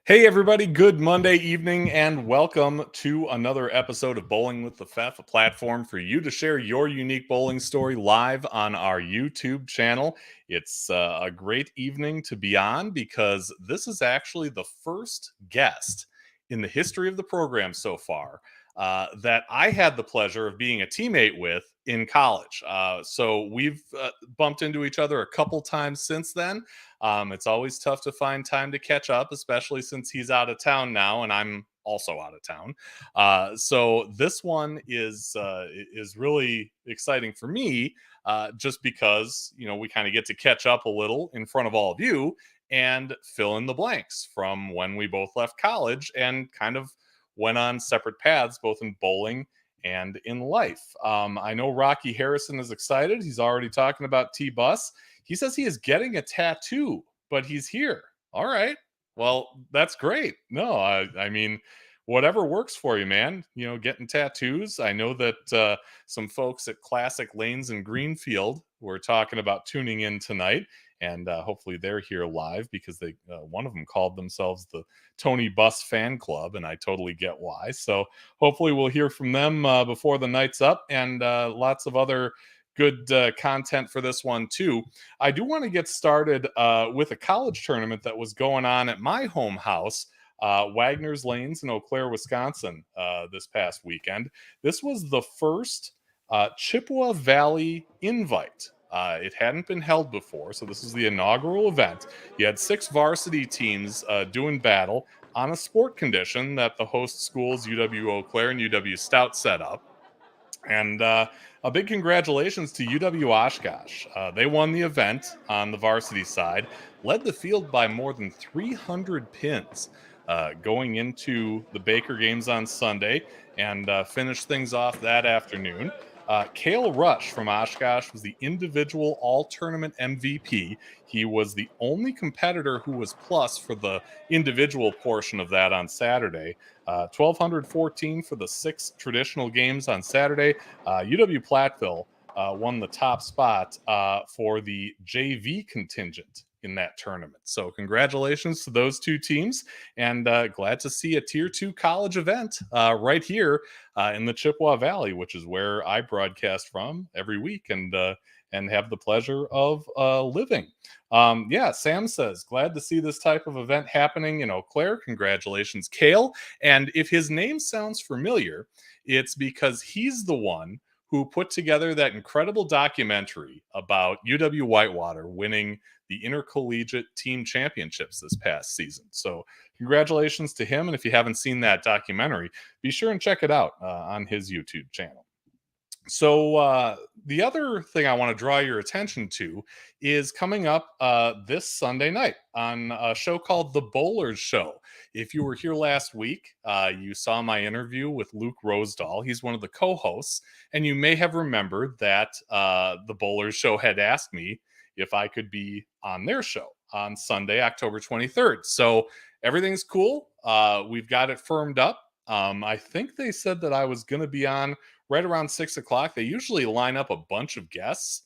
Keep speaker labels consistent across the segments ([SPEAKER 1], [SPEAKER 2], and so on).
[SPEAKER 1] Hey everybody, good Monday evening and welcome to another episode of Bowling with the Fef, a platform for you to share your unique bowling story live on our YouTube channel. It's a great evening to be on because this is actually the first guest in the history of the program so far that I had the pleasure of being a teammate with in college. So we've bumped into each other a couple times since then. It's always tough to find time to catch up, especially since he's out of town now and I'm also out of town. So this one is really exciting for me, just because we kind of get to catch up a little in front of all of you and fill in the blanks from when we both left college and kind of went on separate paths, both in bowling and in life. I know Rocky Harrison is excited. He's already talking about T-Bus. He says he is getting a tattoo, but he's here. All right. Well, that's great. No, I mean, whatever works for you, man. Getting tattoos. I know that some folks at Classic Lanes in Greenfield were talking about tuning in tonight, and hopefully they're here live because they one of them called themselves the Tony Bus Fan Club, and I totally get why. So hopefully we'll hear from them before the night's up, and lots of other good content for this one too. I do want to get started with a college tournament that was going on at my home house, Wagner's Lanes in Eau Claire, Wisconsin, this past weekend. This was the first Chippewa Valley invite. It hadn't been held before, so this is the inaugural event. You had 6 varsity teams doing battle on a sport condition that the host schools UW-Eau Claire and UW-Stout set up. And a big congratulations to UW-Oshkosh. They won the event on the varsity side, led the field by more than 300 pins going into the Baker games on Sunday, and finished things off that afternoon. Cale Rush from Oshkosh was the individual all-tournament MVP. He was the only competitor who was plus for the individual portion of that on Saturday. 1,214 for the 6 traditional games on Saturday. UW-Platteville won the top spot for the JV contingent in that tournament. So congratulations to those 2 teams, and glad to see a Tier 2 college event right here in the Chippewa Valley, which is where I broadcast from every week and have the pleasure of living. Sam says, glad to see this type of event happening in Eau Claire. Congratulations, Cale. And if his name sounds familiar, it's because he's the one who put together that incredible documentary about UW-Whitewater winning the intercollegiate team championships this past season. So congratulations to him. And if you haven't seen that documentary, be sure and check it out on his YouTube channel. So the other thing I want to draw your attention to is coming up this Sunday night on a show called The Bowlers Show. If you were here last week, you saw my interview with Luke Rosedahl. He's one of the co-hosts, and you may have remembered that The Bowlers Show had asked me if I could be on their show on Sunday, October 23rd. So everything's cool. We've got it firmed up. I think they said that I was going to be on right around 6 o'clock. They usually line up a bunch of guests.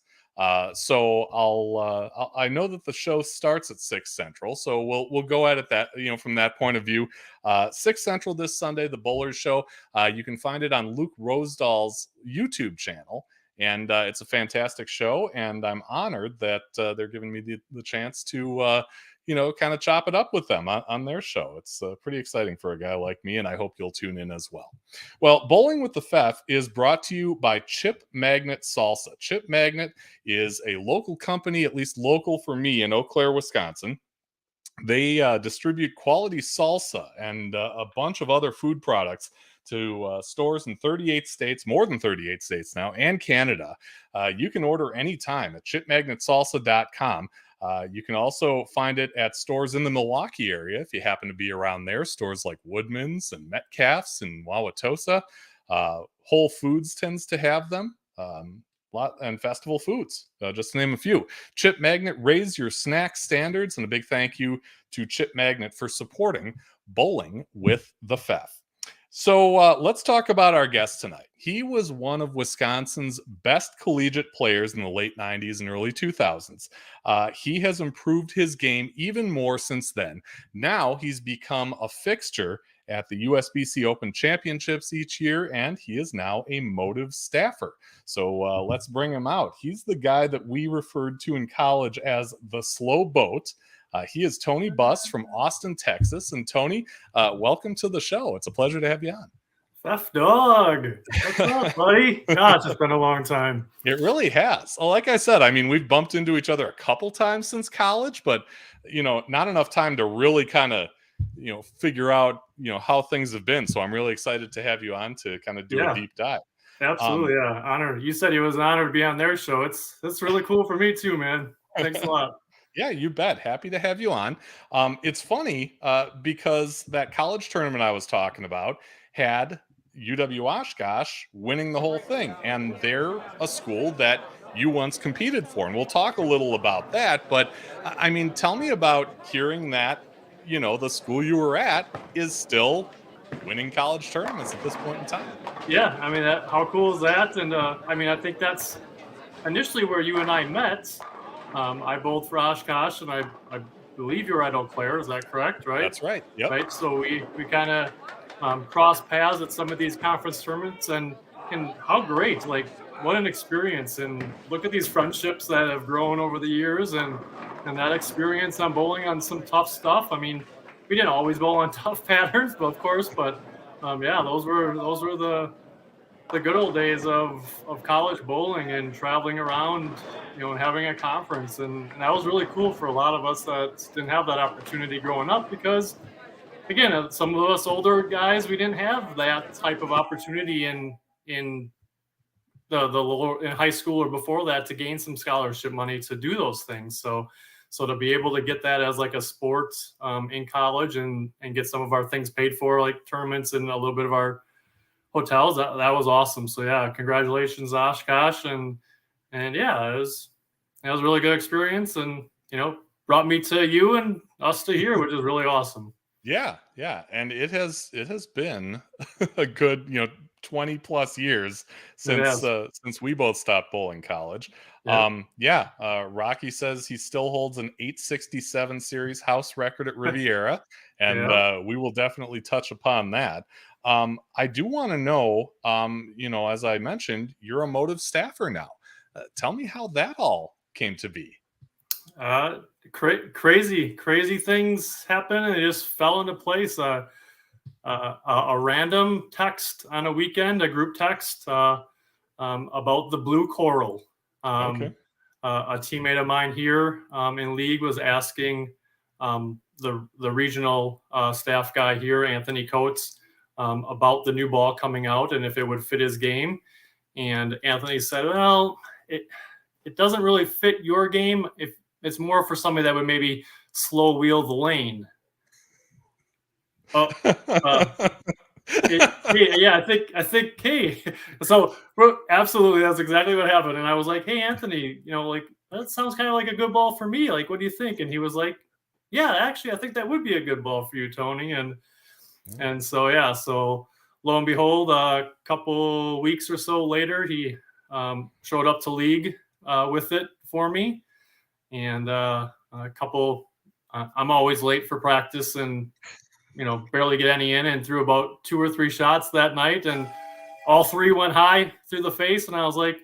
[SPEAKER 1] So I know that the show starts at 6 Central. So we'll go at it that, from that point of view. 6 Central this Sunday, the Bowlers Show. You can find it on Luke Rosedahl's YouTube channel. And it's a fantastic show. And I'm honored that they're giving me the chance to kind of chop it up with them on their show. It's pretty exciting for a guy like me, and I hope you'll tune in as well. Well, Bowling with the Fef is brought to you by Chip Magnet Salsa. Chip Magnet is a local company, at least local for me, in Eau Claire, Wisconsin. They distribute quality salsa and a bunch of other food products to stores in 38 states, more than 38 states now, and Canada. You can order anytime at chipmagnetsalsa.com. You can also find it at stores in the Milwaukee area if you happen to be around there. Stores like Woodman's and Metcalf's and Wauwatosa. Whole Foods tends to have them. And Festival Foods, just to name a few. Chip Magnet, raise your snack standards, and a big thank you to Chip Magnet for supporting Bowling with the FEF. So let's talk about our guest tonight. He was one of Wisconsin's best collegiate players in the late 90s and early 2000s. He has improved his game even more since then. Now he's become a fixture at the USBC Open Championships each year, and he is now a Motiv staffer. So let's bring him out. He's the guy that we referred to in college as the slow boat. He is Tony Buss from Austin, Texas. And Tony, welcome to the show. It's a pleasure to have you on.
[SPEAKER 2] F Dog. What's up, buddy? Gosh, it's been a long time.
[SPEAKER 1] It really has. Well, like I said, I mean, we've bumped into each other a couple times since college, but, not enough time to really kind of, figure out, how things have been. So I'm really excited to have you on to kind of do a deep dive.
[SPEAKER 2] Absolutely. Honor. You said it was an honor to be on their show. It's really cool for me too, man. Thanks a lot.
[SPEAKER 1] Yeah, you bet. Happy to have you on. It's funny because that college tournament I was talking about had UW-Oshkosh winning the whole thing. And they're a school that you once competed for. And we'll talk a little about that. But I mean, tell me about hearing that, the school you were at is still winning college tournaments at this point in time.
[SPEAKER 2] Yeah, I mean, how cool is that? And I think that's initially where you and I met. I bowled for Oshkosh, and I believe you're at Eau Claire. Is that correct? Right.
[SPEAKER 1] That's right. Yep.
[SPEAKER 2] Right. So we kind of crossed paths at some of these conference tournaments, and how great! Like, what an experience! And look at these friendships that have grown over the years, and that experience on bowling on some tough stuff. I mean, we didn't always bowl on tough patterns, but of course, those were the good old days of college bowling and traveling around, and having a conference. And that was really cool for a lot of us that didn't have that opportunity growing up, because, again, some of us older guys, we didn't have that type of opportunity in the lower, in high school or before that, to gain some scholarship money to do those things. So to be able to get that as like a sport in college and get some of our things paid for, like tournaments and a little bit of our hotels, that was awesome. So yeah, congratulations, Oshkosh, and yeah, it was a really good experience, and brought me to you and us to here, which is really awesome.
[SPEAKER 1] Yeah, and it has been a good 20 plus years since we both stopped bowling college. Rocky says he still holds an 867 series house record at Riviera, and we will definitely touch upon that. I do want to know, as I mentioned, you're a Motiv staffer now. Tell me how that all came to be.
[SPEAKER 2] Crazy things happen, and it just fell into place. A random text on a weekend, a group text about the blue coral. A teammate of mine here in league was asking the regional staff guy here, Anthony Coates, about the new ball coming out and if it would fit his game. And Anthony said, well, it doesn't really fit your game. If it's more for somebody that would maybe slow wheel the lane. I think, hey, so absolutely, that's exactly what happened. And I was like, hey, Anthony, that sounds kind of like a good ball for me. Like, what do you think? And he was like, yeah, actually, I think that would be a good ball for you, Tony. And so lo and behold, a couple weeks or so later, he showed up to league with it for me. And I'm always late for practice and, barely get any in, and threw about 2 or 3 shots that night, and all 3 went high through the face. And I was like,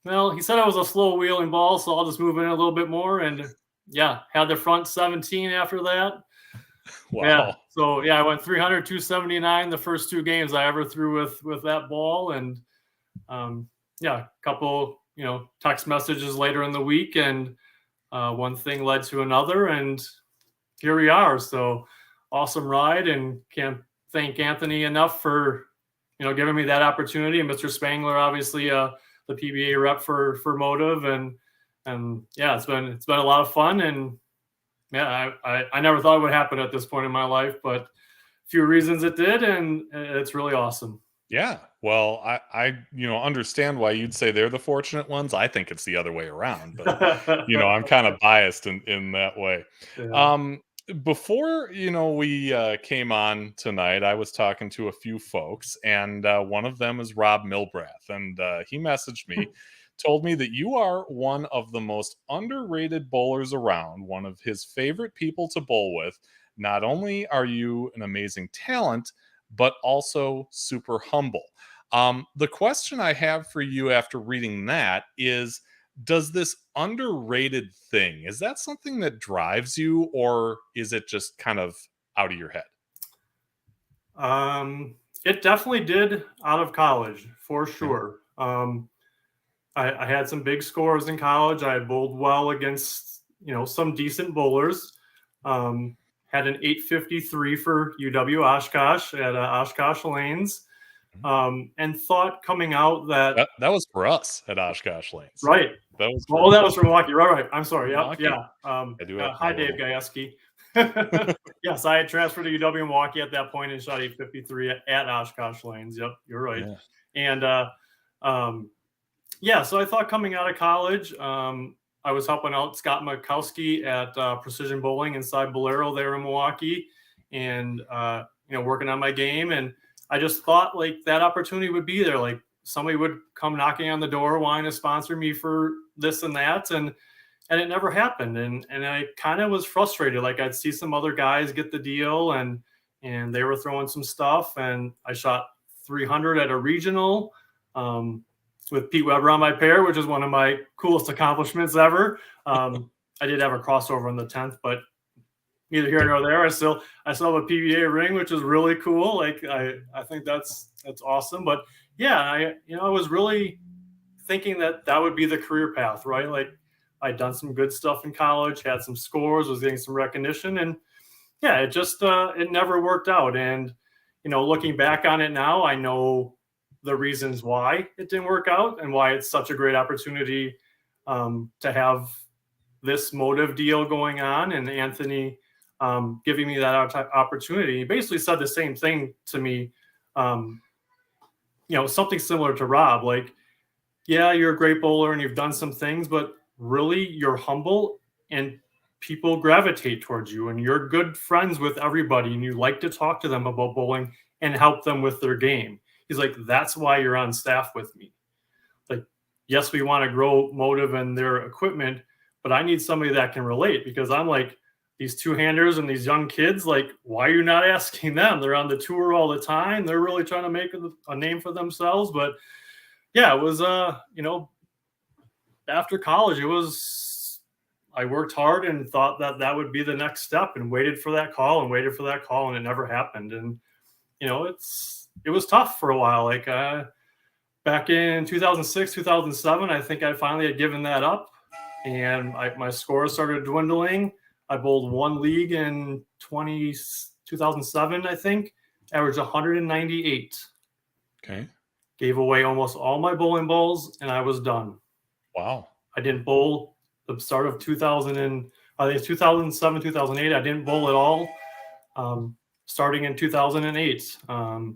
[SPEAKER 2] well, he said I was a slow wheeling ball, so I'll just move in a little bit more. And yeah, had the front 17 after that.
[SPEAKER 1] Wow.
[SPEAKER 2] Yeah. So yeah, I went 300, 279 the first 2 games I ever threw with that ball. And a couple, text messages later in the week, and one thing led to another, and here we are. So awesome ride, and can't thank Anthony enough for giving me that opportunity. And Mr. Spangler, obviously, the PBA rep for Motiv, and yeah, it's been a lot of fun. And yeah, I never thought it would happen at this point in my life, but a few reasons it did, and it's really awesome.
[SPEAKER 1] Yeah. Well, I understand why you'd say they're the fortunate ones. I think it's the other way around, but I'm kind of biased in that way.
[SPEAKER 2] Yeah.
[SPEAKER 1] Um, Before we came on tonight, I was talking to a few folks, and one of them is Rob Milbrath, and he messaged me, told me that you are one of the most underrated bowlers around, one of his favorite people to bowl with. Not only are you an amazing talent, but also super humble. The question I have for you after reading that is, does this underrated thing, is that something that drives you, or is it just kind of out of your head?
[SPEAKER 2] It definitely did out of college, for
[SPEAKER 1] Okay.
[SPEAKER 2] sure. I had some big scores in college. I bowled well against, some decent bowlers. Um, had an 853 for UW-Oshkosh at Oshkosh Lanes,
[SPEAKER 1] Mhm.
[SPEAKER 2] and thought coming out that,
[SPEAKER 1] That was for us at Oshkosh Lanes.
[SPEAKER 2] right.
[SPEAKER 1] That was for
[SPEAKER 2] Oh, that was from Milwaukee. Right. I'm sorry. Yep.
[SPEAKER 1] Milwaukee.
[SPEAKER 2] Yeah.
[SPEAKER 1] I do have my
[SPEAKER 2] Hi, Dave
[SPEAKER 1] little.
[SPEAKER 2] Gajewski. Yes, I had transferred to UW-Milwaukee at that point and shot 853 at Oshkosh Lanes. Yep, you're right.
[SPEAKER 1] Yeah.
[SPEAKER 2] And um, yeah, so I thought coming out of college, I was helping out Scott Makowski at Precision Bowling inside Bolero there in Milwaukee, and working on my game. And I just thought like that opportunity would be there. Like somebody would come knocking on the door wanting to sponsor me for this and that, and it never happened. And I kind of was frustrated. Like I'd see some other guys get the deal, and they were throwing some stuff, and I shot 300 at a regional. With Pete Weber on my pair, which is one of my coolest accomplishments ever. I did have a crossover in the 10th, but neither here nor there. I still have a PBA ring, which is really cool. Like I think that's awesome. But yeah, I was really thinking that would be the career path, right? Like I'd done some good stuff in college, had some scores, was getting some recognition, and yeah, it just it never worked out. And looking back on it now, I know the reasons why it didn't work out and why it's such a great opportunity to have this Motiv deal going on, and Anthony giving me that opportunity. He basically said the same thing to me, um, something similar to Rob. Like, yeah, you're a great bowler and you've done some things, but really you're humble, and people gravitate towards you, and you're good friends with everybody, and you like to talk to them about bowling and help them with their game. He's like, that's why you're on staff with me. Like, yes, we want to grow Motiv and their equipment, but I need somebody that can relate, because I'm like, these two-handers and these young kids, like, why are you not asking them? They're on the tour all the time. They're really trying to make a name for themselves. But yeah, it was after college, I worked hard and thought that would be the next step, and waited for that call and waited for that call, and it never happened. And it was tough for a while. Like back in 2006, 2007, I think I finally had given that up, and my scores started dwindling. I bowled one league in 2007, I think, averaged 198.
[SPEAKER 1] Okay.
[SPEAKER 2] Gave away almost all my bowling balls, and I was done.
[SPEAKER 1] Wow.
[SPEAKER 2] I didn't bowl the start of 2000 and I think it's 2007, 2008. I didn't bowl at all. Starting in 2008, I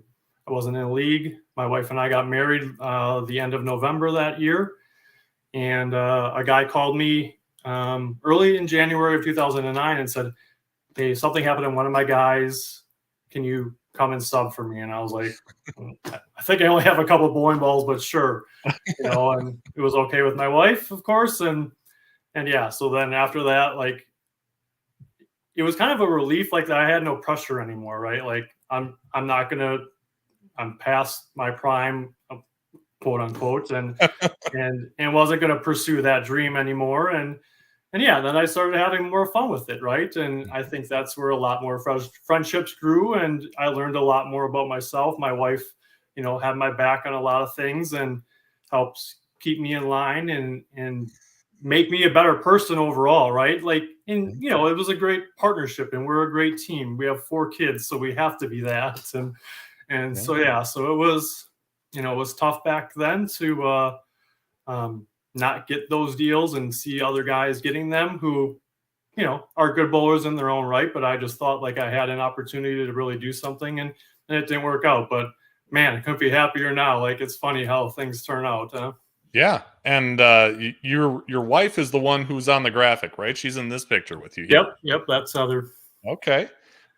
[SPEAKER 2] wasn't in a league. My wife and I got married the end of November that year, and a guy called me early in January of 2009 and said, "Hey, something happened to one of my guys. Can you come and sub for me?" And I was like, "I think I only have a couple of bowling balls, but sure." And it was okay with my wife, of course. And yeah, so then after that, like, it was kind of a relief, like that I had no pressure anymore, right? Like I'm past my prime, quote unquote, and wasn't gonna pursue that dream anymore. And yeah, then I started having more fun with it, right? And I think that's where a lot more friendships grew, and I learned a lot more about myself. My wife, had my back on a lot of things and helps keep me in line and make me a better person overall, right? Like and you know, it was a great partnership, and we're a great team. We have 4 kids, so we have to be that. And so yeah, so it was, you know, it was tough back then to not get those deals and see other guys getting them who, you know, are good bowlers in their own right. But I just thought like I had an opportunity to really do something, and it didn't work out. But man, I couldn't be happier now. Like, it's funny how things turn out.
[SPEAKER 1] Yeah, and your wife is the one who's on the graphic, right? She's in this picture with you here.
[SPEAKER 2] Yep, that's Heather.
[SPEAKER 1] Okay.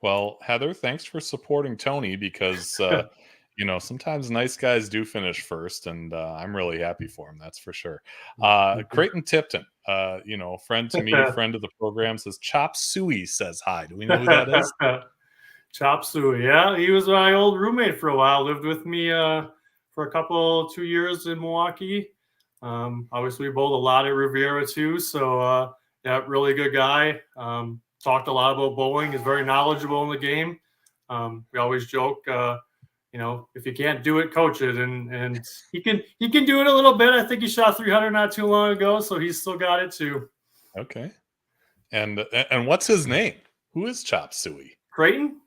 [SPEAKER 1] Well, Heather, thanks for supporting Tony because you know, sometimes nice guys do finish first, and I'm really happy for him. That's for sure. Creighton Tipton, you know, friend to me, friend of the program, says Chop Suey says hi. Do we know who that is?
[SPEAKER 2] Chop Suey, yeah, he was my old roommate for a while. Lived with me for a 2 years in Milwaukee. Obviously, we bowled a lot at Riviera too. So yeah, really good guy. Talked a lot about bowling. Is very knowledgeable in the game. We always joke, you know, if you can't do it, coach it, and he can do it a little bit. I think he shot 300 not too long ago, so he's still got it too.
[SPEAKER 1] Okay. And what's his name? Who is Chop Suey?
[SPEAKER 2] Creighton?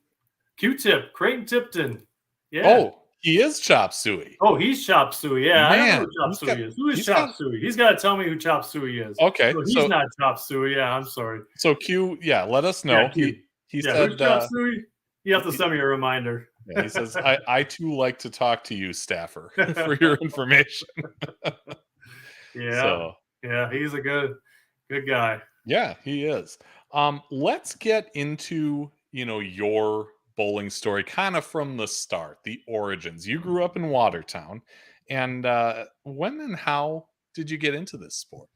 [SPEAKER 2] Q-Tip. Creighton Tipton. Yeah.
[SPEAKER 1] Oh, he is Chop Suey.
[SPEAKER 2] Oh, he's Chop Suey. Yeah,
[SPEAKER 1] Man,
[SPEAKER 2] I don't know who Chop Suey is. Who is Chop Suey? He's got to tell me who Chop Suey is.
[SPEAKER 1] Okay.
[SPEAKER 2] So he's not Chop Suey. Yeah, I'm sorry.
[SPEAKER 1] So Q, yeah, let us know.
[SPEAKER 2] Yeah,
[SPEAKER 1] he said,
[SPEAKER 2] who's Chop Suey? You have to send me a reminder.
[SPEAKER 1] Yeah, he says, I too like to talk to you, staffer, for your information.
[SPEAKER 2] Yeah.
[SPEAKER 1] So,
[SPEAKER 2] yeah, he's a good guy.
[SPEAKER 1] Yeah, he is. Let's get into, you know, your bowling story kind of from the start, the origins. You grew up in Watertown, and when and how did you get into this sport?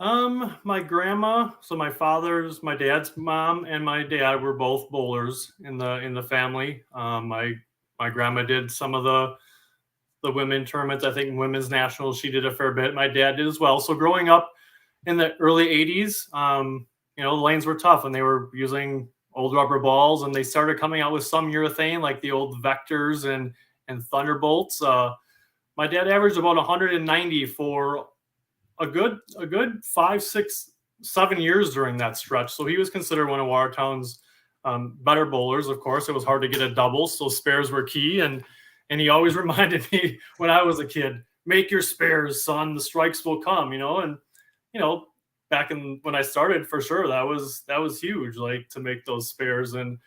[SPEAKER 2] My grandma, so my dad's mom and my dad were both bowlers in the family. My grandma did some of the women tournaments. I think women's nationals, she did a fair bit. My dad did as well. So growing up in the early 80s, you know, the lanes were tough and they were using old rubber balls, and they started coming out with some urethane like the old Vectors and Thunderbolts. My dad averaged about 190 for a good 5, 6, 7 years during that stretch. So he was considered one of Watertown's better bowlers. Of course, it was hard to get a double, so spares were key. And he always reminded me when I was a kid, make your spares, son, the strikes will come, you know. And, you know, back when I started, for sure, that was huge, like, to make those spares. And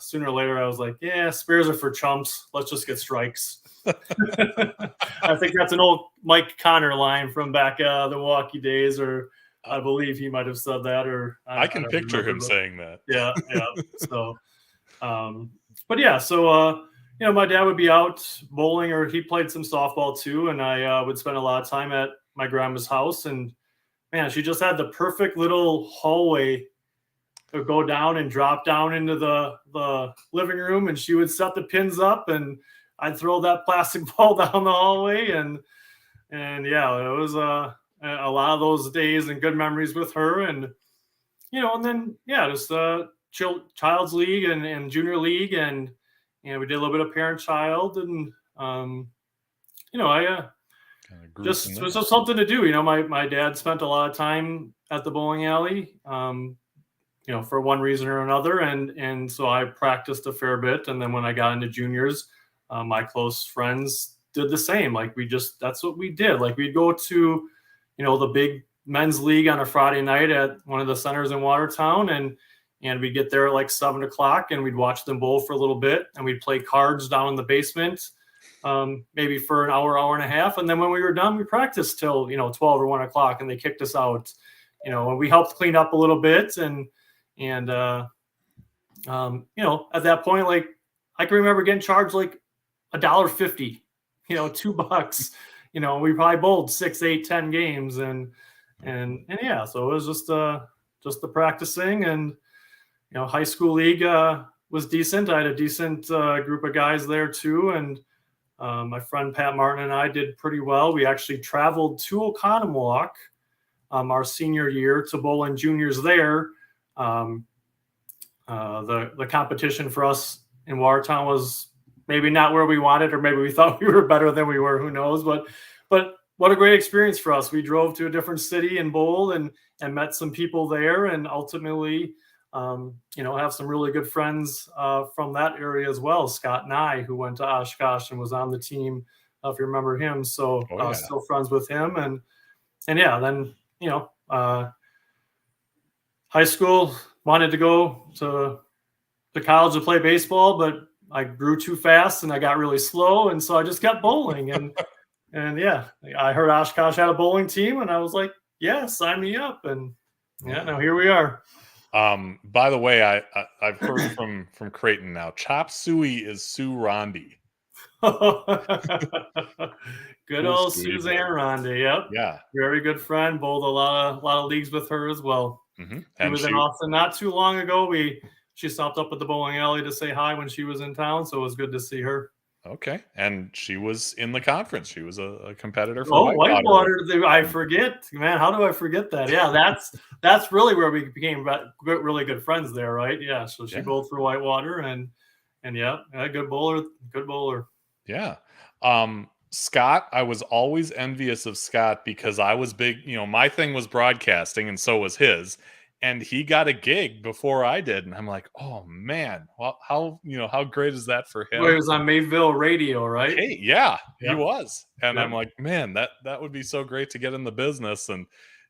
[SPEAKER 2] sooner or later I was like, yeah, spares are for chumps. Let's just get strikes. I think that's an old Mike Connor line from back the Milwaukee days, or I believe he might have said that, or
[SPEAKER 1] I can picture him saying that.
[SPEAKER 2] Yeah. So, but yeah, so you know, my dad would be out bowling, or he played some softball too, and I would spend a lot of time at my grandma's house. And man, she just had the perfect little hallway to go down and drop down into the living room, and she would set the pins up, and I'd throw that plastic ball down the hallway, and yeah, it was a lot of those days and good memories with her. And, you know, and then, yeah, just child's league and junior league, and we did a little bit of parent child, and you know, I just it was just something to do. You know, my dad spent a lot of time at the bowling alley, you know, for one reason or another, and so I practiced a fair bit. And then when I got into juniors, my close friends did the same. Like, that's what we did. Like, we'd go to, you know, the big men's league on a Friday night at one of the centers in Watertown, and we'd get there at like 7 o'clock, and we'd watch them bowl for a little bit, and we'd play cards down in the basement, maybe for an hour and a half. And then when we were done, we practiced till, you know, 12 or 1 o'clock, and they kicked us out, you know, and we helped clean up a little bit. And you know, at that point, like, I can remember getting charged like $1.50, you know, $2. You know, we probably bowled 6, 8, 10 games, and yeah, so it was just the practicing. And, you know, high school league was decent. I had a decent group of guys there too, and my friend Pat Martin and I did pretty well. We actually traveled to Oconomowoc our senior year to bowl in juniors there. The competition for us in Watertown was maybe not where we wanted, or maybe we thought we were better than we were, who knows. But what a great experience for us. We drove to a different city and bowled and met some people there, and ultimately, have some really good friends from that area as well. Scott Nye, who went to Oshkosh and was on the team, if you remember him. So
[SPEAKER 1] Oh yeah.
[SPEAKER 2] still friends with him, and yeah, then high school, wanted to go to college to play baseball, but I grew too fast and I got really slow, and so I just kept bowling. And yeah, I heard Oshkosh had a bowling team, and I was like, yeah, sign me up. And yeah, now here we are.
[SPEAKER 1] By the way, I've heard from Creighton now. Chop suey is Sue Rondi.
[SPEAKER 2] Good
[SPEAKER 1] Cool
[SPEAKER 2] old
[SPEAKER 1] Suey
[SPEAKER 2] Suzanne
[SPEAKER 1] there.
[SPEAKER 2] Ronde. Yep.
[SPEAKER 1] Yeah.
[SPEAKER 2] Very good friend. Bowled a lot of leagues with her as well. She
[SPEAKER 1] And
[SPEAKER 2] was in Austin not too long ago. She stopped up at the bowling alley to say hi when she was in town, so it was good to see her.
[SPEAKER 1] okay. And she was in the conference. She was a competitor for
[SPEAKER 2] Oh,
[SPEAKER 1] Whitewater.
[SPEAKER 2] Whitewater! I forget, man. How do I forget that? Yeah, that's really where we became really good friends there, right? Yeah. So she
[SPEAKER 1] Yeah.
[SPEAKER 2] bowled for Whitewater, and yeah, good bowler, good bowler.
[SPEAKER 1] Yeah. Scott, I was always envious of Scott because I was big, my thing was broadcasting and so was his. And he got a gig before I did. And I'm like, oh man, well, how great is that for
[SPEAKER 2] Well, he
[SPEAKER 1] him?
[SPEAKER 2] was on Mayville radio, right?
[SPEAKER 1] Hey, yeah, he
[SPEAKER 2] Yeah.
[SPEAKER 1] was. And I'm
[SPEAKER 2] Yep.
[SPEAKER 1] like, man, that would be so great to get in the business. And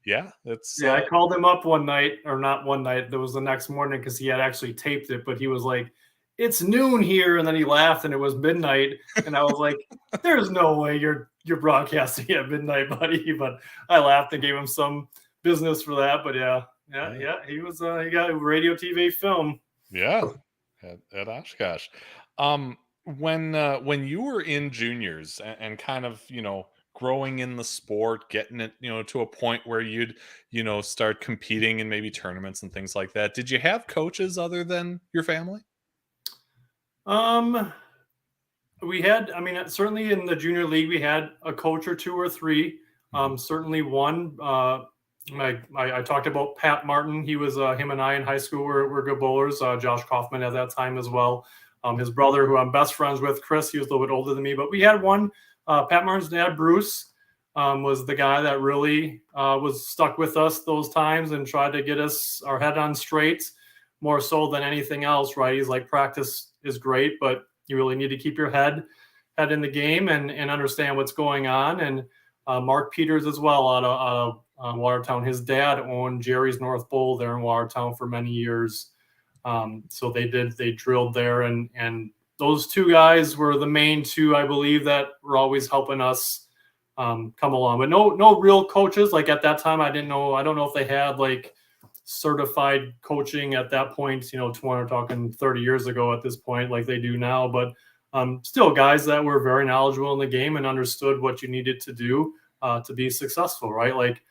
[SPEAKER 1] yeah, it's
[SPEAKER 2] Yeah, I called him up one night, or not one night. There was the next morning because he had actually taped it, but he was like, "It's noon here," and then he laughed, and it was midnight, and I was like, "There's no way you're broadcasting at midnight, buddy." But I laughed and gave him some business for that. But yeah, he was he got a radio, TV, film.
[SPEAKER 1] yeah, at Oshkosh. When you were in juniors and kind of growing in the sport, getting it to a point where you'd start competing in maybe tournaments and things like that. Did you have coaches other than your family?
[SPEAKER 2] Um, we had, I mean, certainly in the junior league, we had a coach or two or three.
[SPEAKER 1] Mhm.
[SPEAKER 2] Certainly one. I talked about Pat Martin. He was him and I in high school were good bowlers. Josh Kaufman at that time as well. His brother, who I'm best friends with, Chris, he was a little bit older than me, but we had one. Pat Martin's dad, Bruce, was the guy that really was stuck with us those times and tried to get us our head on straight more so than anything else. Right? He's like, practice is great, but you really need to keep your head in the game and understand what's going on. And Mark Peters as well out of Watertown. His dad owned Jerry's North Bowl there in Watertown for many years. So they drilled there, and those two guys were the main two, I believe, that were always helping us come along. But no real coaches. Like at that time, I don't know if they had like certified coaching at that point, we're talking 30 years ago at this point, like they do now, but still guys that were very knowledgeable in the game and understood what you needed to do to be successful, right? Like,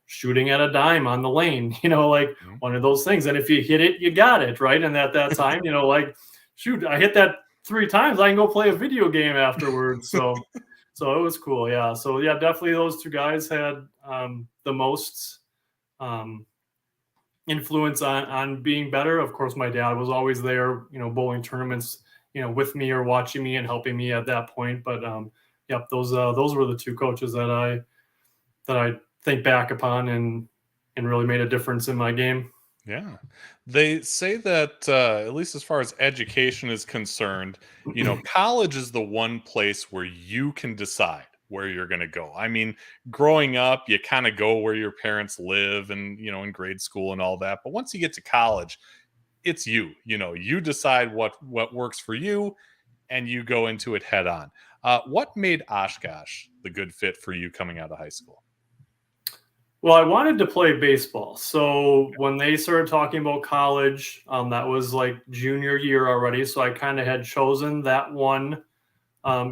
[SPEAKER 2] shooting at a dime on the lane, like one of those things. And if you hit it, you got it, right? And at that time, like, shoot, I hit that 3 times, I can go play a video game afterwards. So it was cool. Yeah. So yeah, definitely those two guys had the most influence on being better. Of course, my dad was always there, bowling tournaments, with me or watching me and helping me at that point. But yep, those were the two coaches that I think back upon and really made a difference in my game.
[SPEAKER 1] Yeah. They say that, at least as far as education is concerned, college is the one place where you can decide where you're going to go. I mean, growing up, you kind of go where your parents live and, in grade school and all that. But once you get to college, it's you. You decide what works for you and you go into it head on. What made Oshkosh the good fit for you coming out of high school?
[SPEAKER 2] Well, I wanted to play baseball. So when they started talking about college, that was like junior year already. So I kind of had chosen that one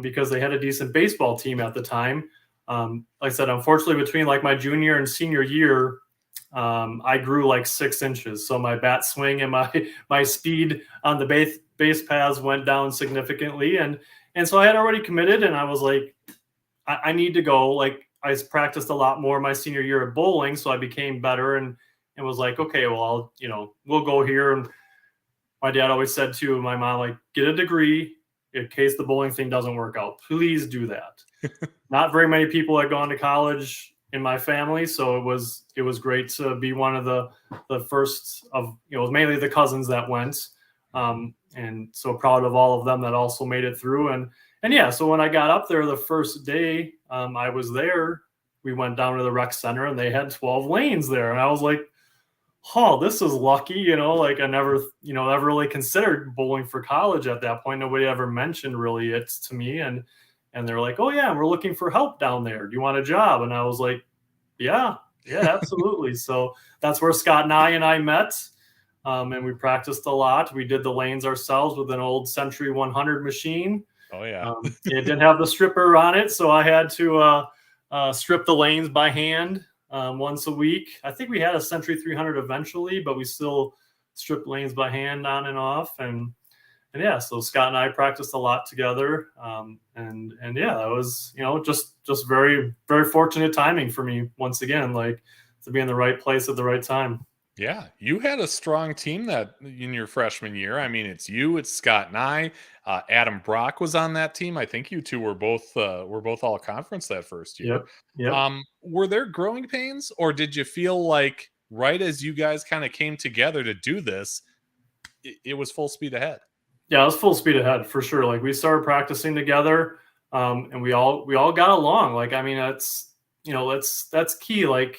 [SPEAKER 2] because they had a decent baseball team at the time. Like I said, unfortunately, between like my junior and senior year, I grew like 6 inches. So my bat swing and my speed on the base paths went down significantly. And so I had already committed, and I was like, I need to go. Like, I practiced a lot more my senior year at bowling, so I became better and was like, okay, well, we'll go here. And my dad always said to my mom, like, get a degree in case the bowling thing doesn't work out. Please do that. not very many people had gone to college in my family, so it was great to be one of the first of, you know, mainly the cousins that went, and so proud of all of them that also made it through. And yeah, so when I got up there the first day, I was there. We went down to the rec center and they had 12 lanes there, and I was like, oh, this is lucky, you know, like I never, you know, ever really considered bowling for college at that point. Nobody ever mentioned really it to me. And they're like, oh yeah, we're looking for help down there. Do you want a job? And I was like, yeah, yeah, absolutely. So that's where Scott and I met. And we practiced a lot. We did the lanes ourselves with an old Century 100 machine.
[SPEAKER 1] Oh yeah.
[SPEAKER 2] It didn't have the stripper on it, so I had to strip the lanes by hand once a week. I think we had a Century 300 eventually, but we still stripped lanes by hand on and off. And yeah, so Scott and I practiced a lot together. And yeah, that was, you know, just very, very fortunate timing for me once again, like to be in the right place at the right time.
[SPEAKER 1] Yeah, you had a strong team that in your freshman year. I mean, it's you, it's Scott and I. Adam Brock was on that team. I think you two were both all conference that first year.
[SPEAKER 2] Yep. Yep.
[SPEAKER 1] Were there growing pains, or did you feel like right as you guys kind of came together to do this, it was full speed ahead?
[SPEAKER 2] Yeah, it was full speed ahead for sure. Like we started practicing together, and we all got along. Like, I mean, that's, you know, that's key. Like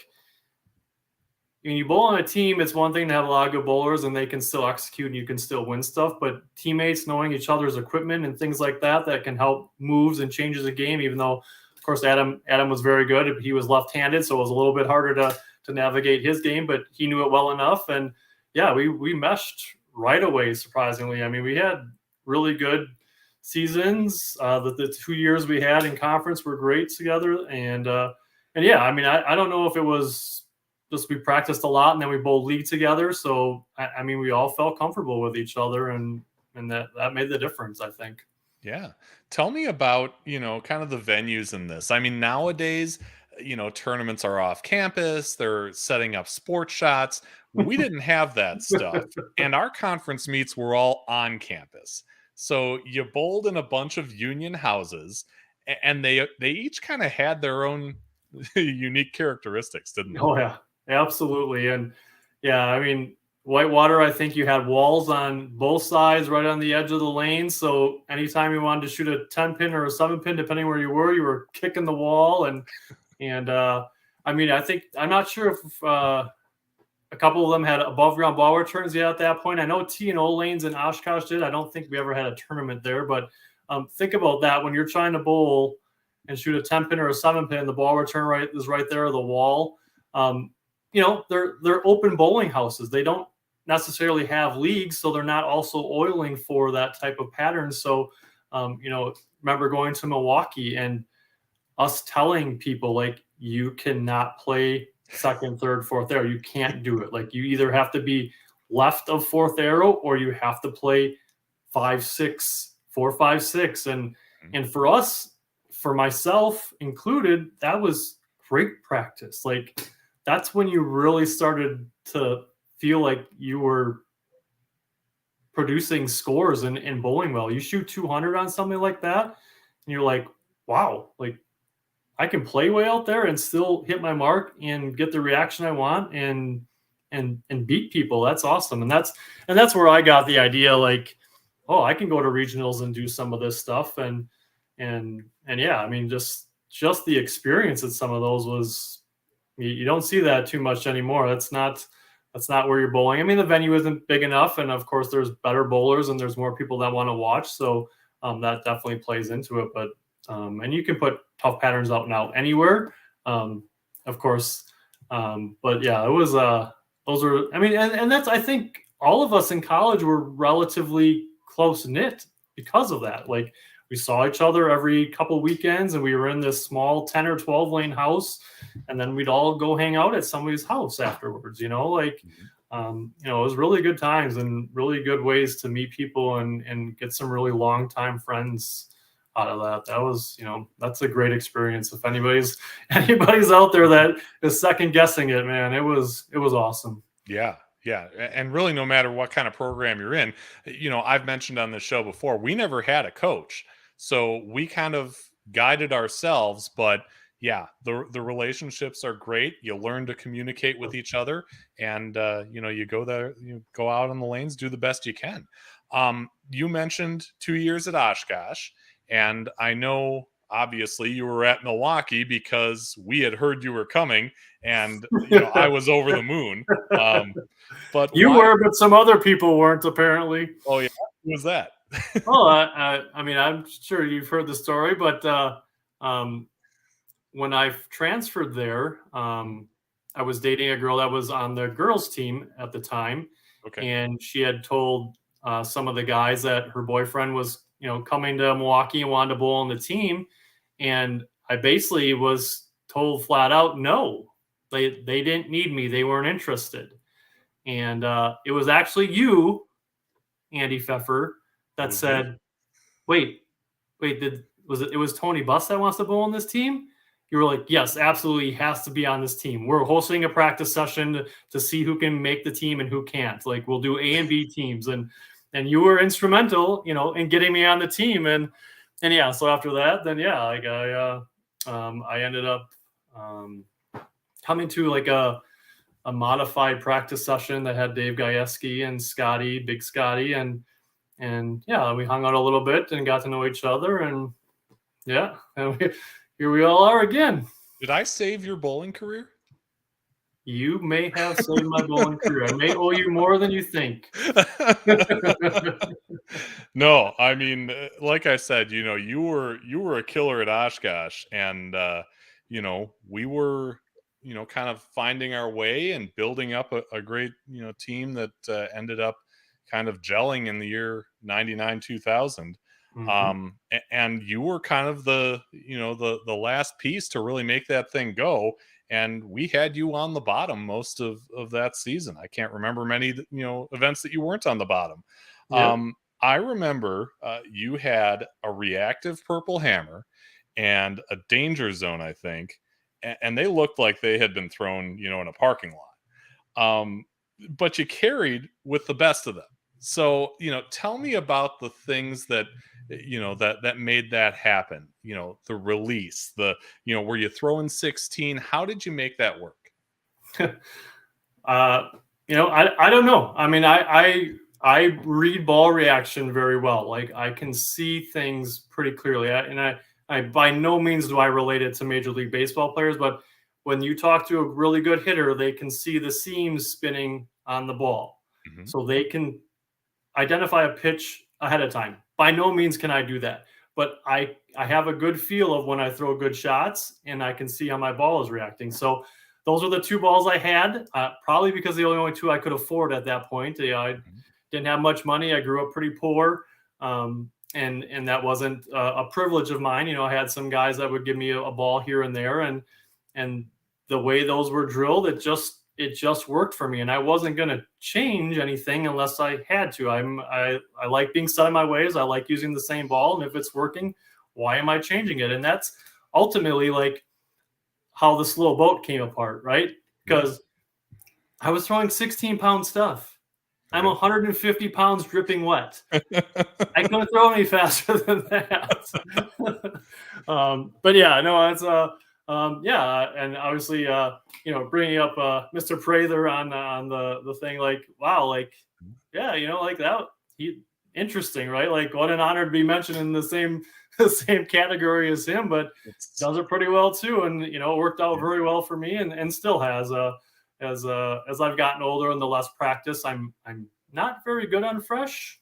[SPEAKER 2] when you bowl on a team, it's one thing to have a lot of good bowlers and they can still execute and you can still win stuff. But teammates knowing each other's equipment and things like that can help moves and changes a game. Even though, of course, Adam was very good. He was left-handed, so it was a little bit harder to navigate his game, but he knew it well enough. And yeah, we meshed right away. Surprisingly, I mean, we had really good seasons. The 2 years we had in conference were great together. And yeah, I mean, I don't know if it was just we practiced a lot and then we both league together. So I mean, we all felt comfortable with each other, and that made the difference, I think.
[SPEAKER 1] Yeah. Tell me about, kind of the venues in this. I mean, nowadays, tournaments are off campus, they're setting up sports shots. We didn't have that stuff. And our conference meets were all on campus. So you bowled in a bunch of union houses, and they each kind of had their own unique characteristics, didn't they?
[SPEAKER 2] Oh yeah, absolutely. And yeah, I mean, Whitewater, I think you had walls on both sides right on the edge of the lane. So anytime you wanted to shoot a 10 pin or a 7 pin, depending where you were kicking the wall. And I mean, I'm not sure if a couple of them had above ground ball returns yet at that point. I know T&O lanes in Oshkosh did. I don't think we ever had a tournament there, but think about that when you're trying to bowl and shoot a 10 pin or a 7 pin, the ball return is right there on the wall. They're open bowling houses. They don't necessarily have leagues, so they're not also oiling for that type of pattern. So, remember going to Milwaukee and us telling people, like, you cannot play second, third, fourth arrow. You can't do it. Like, you either have to be left of fourth arrow or you have to play 5-6, 4-5-6. And for us, for myself included, that was great practice. Like, that's when you really started to feel like you were producing scores and bowling well. You shoot 200 on something like that, and you're like, wow, like I can play way out there and still hit my mark and get the reaction I want and beat people. That's awesome. And that's where I got the idea, like, oh, I can go to regionals and do some of this stuff. And yeah, I mean, just the experience at some of those was, you don't see that too much anymore. That's not where you're bowling. I mean, the venue isn't big enough, and of course there's better bowlers and there's more people that want to watch. So that definitely plays into it. But and you can put tough patterns out now anywhere, of course. But yeah, it was those are, I mean, and that's, I think all of us in college were relatively close knit because of that. Like, we saw each other every couple weekends, and we were in this small 10 or 12 lane house, and then we'd all go hang out at somebody's house afterwards. It was really good times and really good ways to meet people and get some really long time friends out of that. That was, that's a great experience. If anybody's out there that is second guessing it, man, it was awesome.
[SPEAKER 1] Yeah. Yeah. And really, no matter what kind of program you're in, I've mentioned on the show before, we never had a coach. So we kind of guided ourselves, but yeah, the relationships are great. You learn to communicate with each other, and you go there, you go out on the lanes, do the best you can. You mentioned 2 years at Oshkosh, and I know obviously you were at Milwaukee because we had heard you were coming, and I was over the moon. But
[SPEAKER 2] You
[SPEAKER 1] why?
[SPEAKER 2] were, but some other people weren't, apparently.
[SPEAKER 1] Oh yeah, who was that?
[SPEAKER 2] Well, I mean, I'm sure you've heard the story, but um, when I transferred there, I was dating a girl that was on the girls' team at the time,
[SPEAKER 1] Okay.
[SPEAKER 2] and she had told some of the guys that her boyfriend was, coming to Milwaukee and wanted to bowl on the team, and I basically was told flat out, no, they didn't need me, they weren't interested, and it was actually you, Andy Pfeffer,
[SPEAKER 1] It
[SPEAKER 2] that
[SPEAKER 1] was me.
[SPEAKER 2] said, "Wait, wait, it was Tony Buss that wants to bowl on this team?" You were like, "Yes, absolutely, he has to be on this team. We're hosting a practice session to see who can make the team and who can't. Like, we'll do A and B teams." And you were instrumental, in getting me on the team. And yeah, so after that, then yeah, like I ended up coming to like a modified practice session that had Dave Gajewski and Scotty, Big Scotty, and yeah, we hung out a little bit and got to know each other, and yeah, and here we all are again.
[SPEAKER 1] Did I save your bowling career?
[SPEAKER 2] You may have saved my bowling career. I may owe you more than you think.
[SPEAKER 1] No, I mean, like I said, you were a killer at Oshkosh, and we were, kind of finding our way and building up a great, team that ended up kind of gelling in the year 99 2000.
[SPEAKER 2] Mhm.
[SPEAKER 1] And you were kind of the last piece to really make that thing go, and we had you on the bottom most of that season. I can't remember many events that you weren't on the bottom.
[SPEAKER 2] Yep.
[SPEAKER 1] I remember you had a reactive purple hammer and a danger zone, I think, and they looked like they had been thrown, in a parking lot. But you carried with the best of them. So, tell me about the things that that made that happen. The release, were you throwing 16? How did you make that work?
[SPEAKER 2] uh, I don't know. I mean, I read ball reaction very well. Like, I can see things pretty clearly. I by no means do I relate it to Major League Baseball players, but when you talk to a really good hitter, they can see the seams spinning on the ball,
[SPEAKER 1] Mhm.
[SPEAKER 2] so they can identify a pitch ahead of time. By no means can I do that, but I have a good feel of when I throw good shots, and I can see how my ball is reacting. So those are the two balls I had, probably because the only two I could afford at that point. I
[SPEAKER 1] Mhm.
[SPEAKER 2] didn't have much money. I grew up pretty poor, and that wasn't a privilege of mine. I had some guys that would give me a ball here and there, and the way those were drilled, it just worked for me, and I wasn't going to change anything unless I had to. I like being set in my ways. I like using the same ball, and if it's working, why am I changing it? And that's ultimately like how the slow boat came apart, right?
[SPEAKER 1] Yeah.
[SPEAKER 2] Because I was throwing 16-pound stuff. I'm
[SPEAKER 1] Okay.
[SPEAKER 2] 150 pounds dripping wet. I couldn't throw any faster than that. But yeah, no, it's yeah, and obviously, bringing up Mr. Prather on the thing, like, wow, like, yeah, like that. He Interesting, right? Like, what an honor to be mentioned in the same the same category as him, but
[SPEAKER 1] It's
[SPEAKER 2] does it pretty well too, and it worked out
[SPEAKER 1] yeah.
[SPEAKER 2] very well for me, and still has. As I've gotten older and the less practice, I'm not very good on fresh.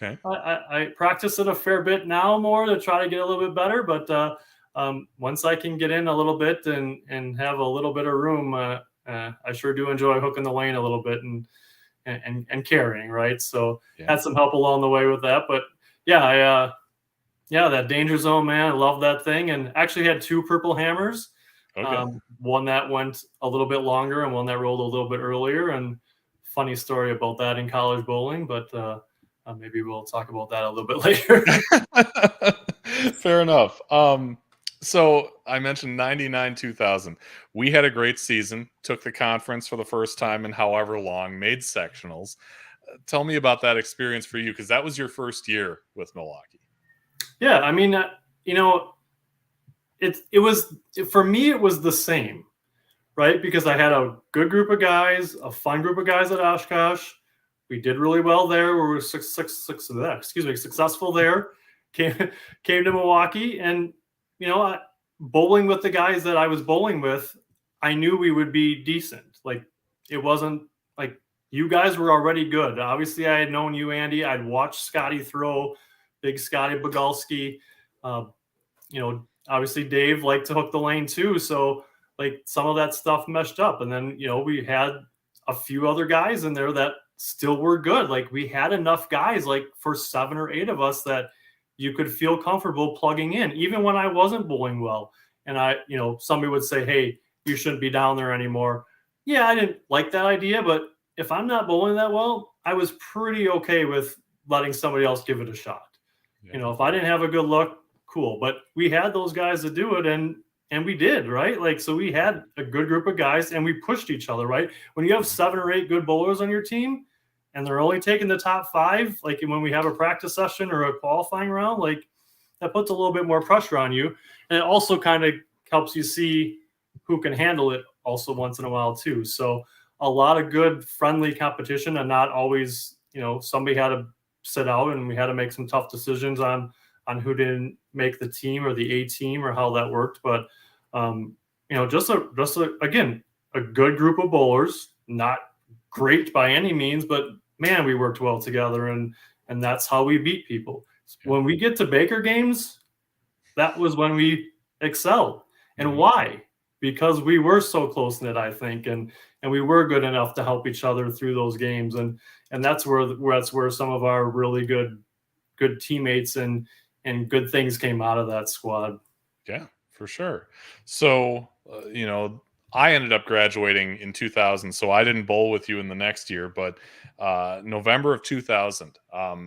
[SPEAKER 1] Okay.
[SPEAKER 2] I practice it a fair bit now, more to try to get a little bit better. But once I can get in a little bit and have a little bit of room, I sure do enjoy hooking the lane a little bit and carrying, right. So
[SPEAKER 1] Yeah.
[SPEAKER 2] had some help along the way with that. But yeah, yeah, that danger zone, man, I love that thing. And actually had two purple hammers.
[SPEAKER 1] Okay.
[SPEAKER 2] One that went a little bit longer and one that rolled a little bit earlier. And funny story about that in college bowling, but maybe we'll talk about that a little bit later.
[SPEAKER 1] Fair enough. So I mentioned 99 2000. We had a great season, took the conference for the first time in however long, made sectionals. Tell me about that experience for you, because that was your first year with Milwaukee.
[SPEAKER 2] Yeah, I mean, for me, it was the same, right? Because I had a good group of guys, a fun group of guys at Oshkosh. We did really well there. We were successful there. Came to Milwaukee, and bowling with the guys that I was bowling with, I knew we would be decent. Like, it wasn't like you guys were already good. Obviously, I had known you, Andy. I'd watched Scotty throw, big Scotty Bogalski. Obviously Dave liked to hook the lane too. So like some of that stuff meshed up. And then, we had a few other guys in there that still were good. Like we had enough guys, like for 7 or 8 of us, that you could feel comfortable plugging in, even when I wasn't bowling well. And somebody would say, hey, you shouldn't be down there anymore. Yeah, I didn't like that idea, but if I'm not bowling that well, I was pretty okay with letting somebody else give it a shot. Yeah. If I didn't have a good look, cool. But we had those guys to do it, and we did, right? Like, so we had a good group of guys, and we pushed each other, right? When you have 7 or 8 good bowlers on your team, and they're only taking the top 5, like when we have a practice session or a qualifying round, like that puts a little bit more pressure on you. And it also kind of helps you see who can handle it also once in a while too. So a lot of good friendly competition, and not always, somebody had to sit out and we had to make some tough decisions on who didn't make the team or the A team or how that worked. But, again, a good group of bowlers, not great by any means, but man, we worked well together, and that's how we beat people. When we get to Baker games, that was when we excelled. And why? Because we were so close knit, I think, and we were good enough to help each other through those games, and that's where some of our really good teammates and good things came out of that squad.
[SPEAKER 1] Yeah, for sure. So I ended up graduating in 2000, so I didn't bowl with you in the next year, but November of 2000,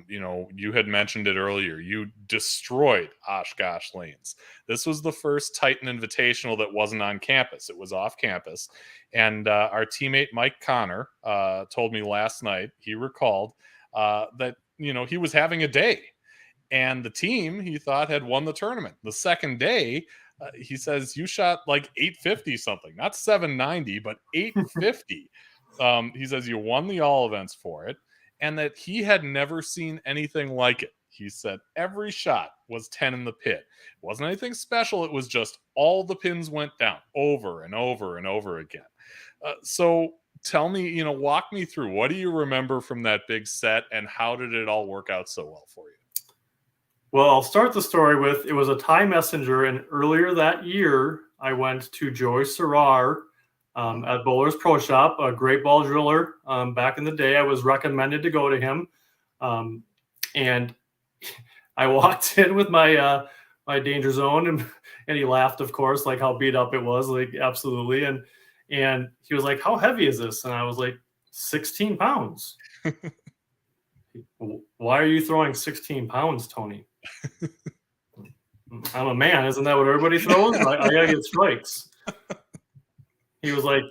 [SPEAKER 1] you had mentioned it earlier. You destroyed Oshkosh Lanes. This was the first Titan Invitational that wasn't on campus. It was off campus. And our teammate Mike Connor told me last night, he recalled that, he was having a day. And the team, he thought, had won the tournament. The second day, he says, you shot like 850 something, not 790, but 850. He says you won the all events for it, and that he had never seen anything like it. He said every shot was 10 in the pit. It wasn't anything special. It was just all the pins went down over and over and over again. So tell me, walk me through, what do you remember from that big set, and how did it all work out so well for you?
[SPEAKER 2] Well, I'll start the story with, it was a Thai messenger, and earlier that year, I went to Joey Serrar at Bowlers Pro Shop, a great ball driller. Back in the day, I was recommended to go to him. And I walked in with my my danger zone, and he laughed, of course, like how beat up it was, like absolutely. And he was like, how heavy is this? And I was like, 16 pounds. Why are you throwing 16 pounds, Tony? I'm a man. Isn't that what everybody throws? I gotta get strikes. He was like,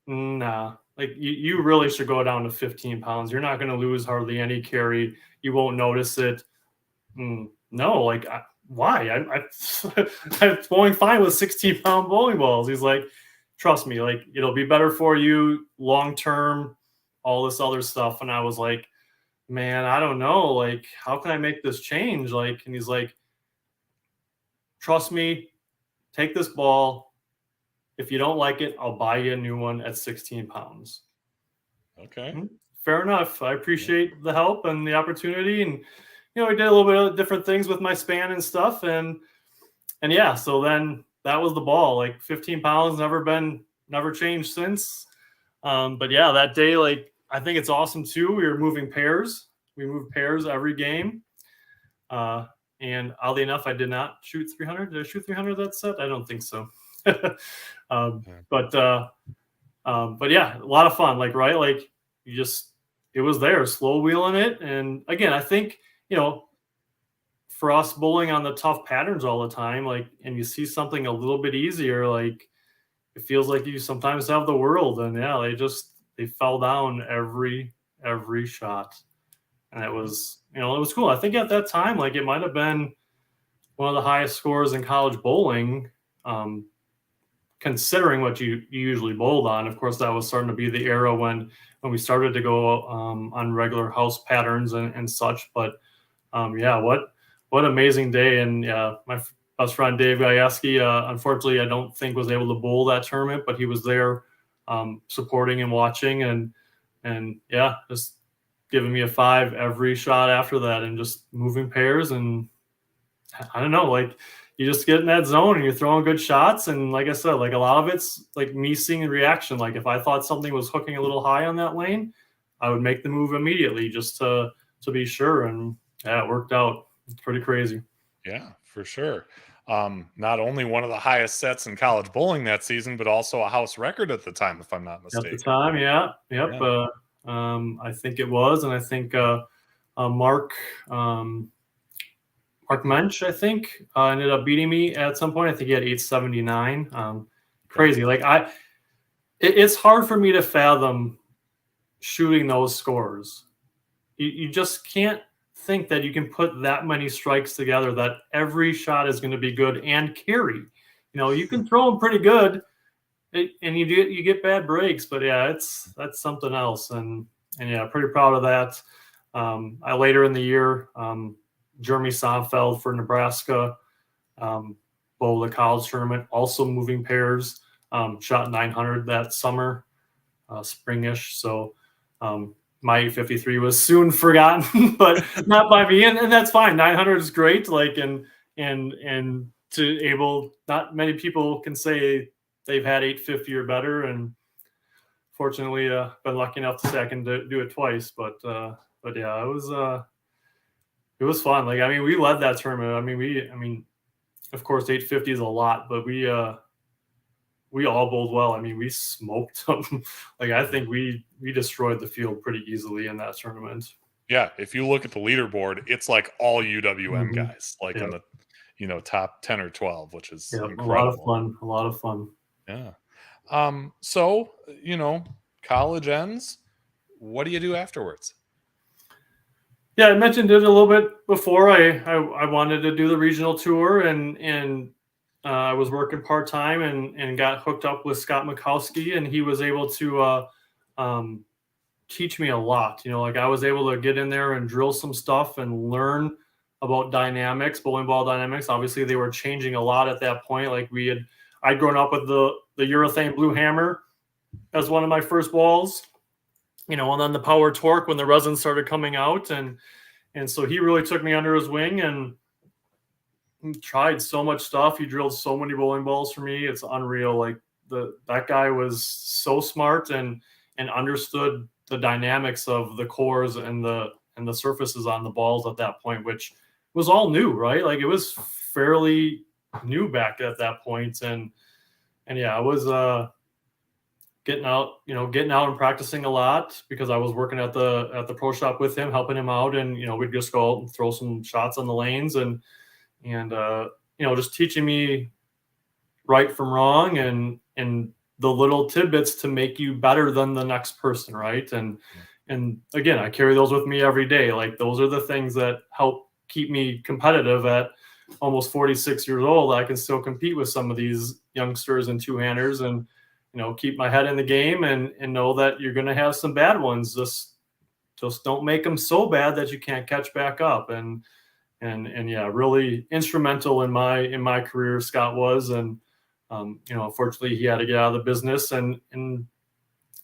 [SPEAKER 2] nah, like you really should go down to 15 pounds. You're not going to lose hardly any carry. You won't notice it. No, like why? I'm bowling fine with 16-pound bowling balls. He's like, trust me, like it'll be better for you long-term, all this other stuff. And I was like, man, I don't know. Like, how can I make this change? Like, and he's like, trust me, take this ball. If you don't like it, I'll buy you a new one at 16 pounds.
[SPEAKER 1] Okay.
[SPEAKER 2] Fair enough. I appreciate the help and the opportunity. And, we did a little bit of different things with my span and stuff. And yeah, so then that was the ball, like 15 pounds, never changed since. But yeah, that day, like, I think it's awesome too. We were moving pairs. We moved pairs every game. And oddly enough, I did not shoot 300. Did I shoot 300 that set? I don't think so. But yeah, a lot of fun. Like, right. Like it was there, slow wheeling it. And again, I think, for us bowling on the tough patterns all the time, like, and you see something a little bit easier, like it feels like you sometimes have the world. And yeah, they fell down every shot. And it was cool. I think at that time, like it might've been one of the highest scores in college bowling. considering what you usually bowled on. Of course, that was starting to be the era when we started to go on regular house patterns and such. But yeah, what amazing day. And my best friend Dave Gajewski, unfortunately, I don't think was able to bowl that tournament, but he was there supporting and watching, and yeah, just giving me a 5 every shot after that, and just moving pairs. And I don't know, like, you just get in that zone and you're throwing good shots. And like I said, like, a lot of it's like me seeing the reaction. Like, if I thought something was hooking a little high on that lane, I would make the move immediately just to be sure. And yeah, it worked out. It's pretty crazy.
[SPEAKER 1] Yeah, for sure. Not only one of the highest sets in college bowling that season, but also a house record at the time, if I'm not mistaken.
[SPEAKER 2] At the time, yeah. Yep.
[SPEAKER 1] Yeah.
[SPEAKER 2] I think it was. And I think Mark Mensch, I think, ended up beating me at some point. I think he had 879. Crazy. Like, it's hard for me to fathom shooting those scores. You just can't think that you can put that many strikes together, that every shot is going to be good and carry. You know, you can throw them pretty good, and you get bad breaks, but yeah, that's something else. And yeah, pretty proud of that. I later in the year, Jeremy Sonfeld for Nebraska, bowled the college tournament, also moving pairs, shot 900 that summer, springish. So my 853 was soon forgotten, but not by me, and that's fine. 900 is great. Like, and not many people can say they've had 850 or better, and fortunately, been lucky enough to say I can do it twice. But yeah, it was fun. Like, I mean, we led that tournament. I mean, of course, 850 is a lot, but we all bowled well. I mean, we smoked them. Like, I think we destroyed the field pretty easily in that tournament.
[SPEAKER 1] Yeah, if you look at the leaderboard, it's like all UWM guys, like in the top 10 or 12, which is incredible.
[SPEAKER 2] A lot of fun.
[SPEAKER 1] Yeah. So, college ends. What do you do afterwards?
[SPEAKER 2] Yeah, I mentioned it a little bit before. I wanted to do the regional tour, and I was working part-time and got hooked up with Scott Mikowski, and he was able to teach me a lot. Like, I was able to get in there and drill some stuff and learn about dynamics, bowling ball dynamics. Obviously, they were changing a lot at that point. Like, I'd grown up with the urethane blue hammer as one of my first balls, and then the power torque when the resin started coming out. And so he really took me under his wing and tried so much stuff. He drilled so many bowling balls for me. It's unreal. Like, that guy was so smart and understood the dynamics of the cores and the surfaces on the balls at that point, which was all new, right? Like, it was fairly new back at that point. And yeah, I was getting out and practicing a lot, because I was working at the pro shop with him, helping him out. And, we'd just go out and throw some shots on the lanes and just teaching me right from wrong and the little tidbits to make you better than the next person. Right. And again, I carry those with me every day. Like, those are the things that help keep me competitive at almost 46 years old. I can still compete with some of these youngsters and two-handers, and, keep my head in the game and know that you're going to have some bad ones. Just don't make them so bad that you can't catch back up. And yeah, really instrumental in my career, Scott was. And unfortunately, he had to get out of the business, and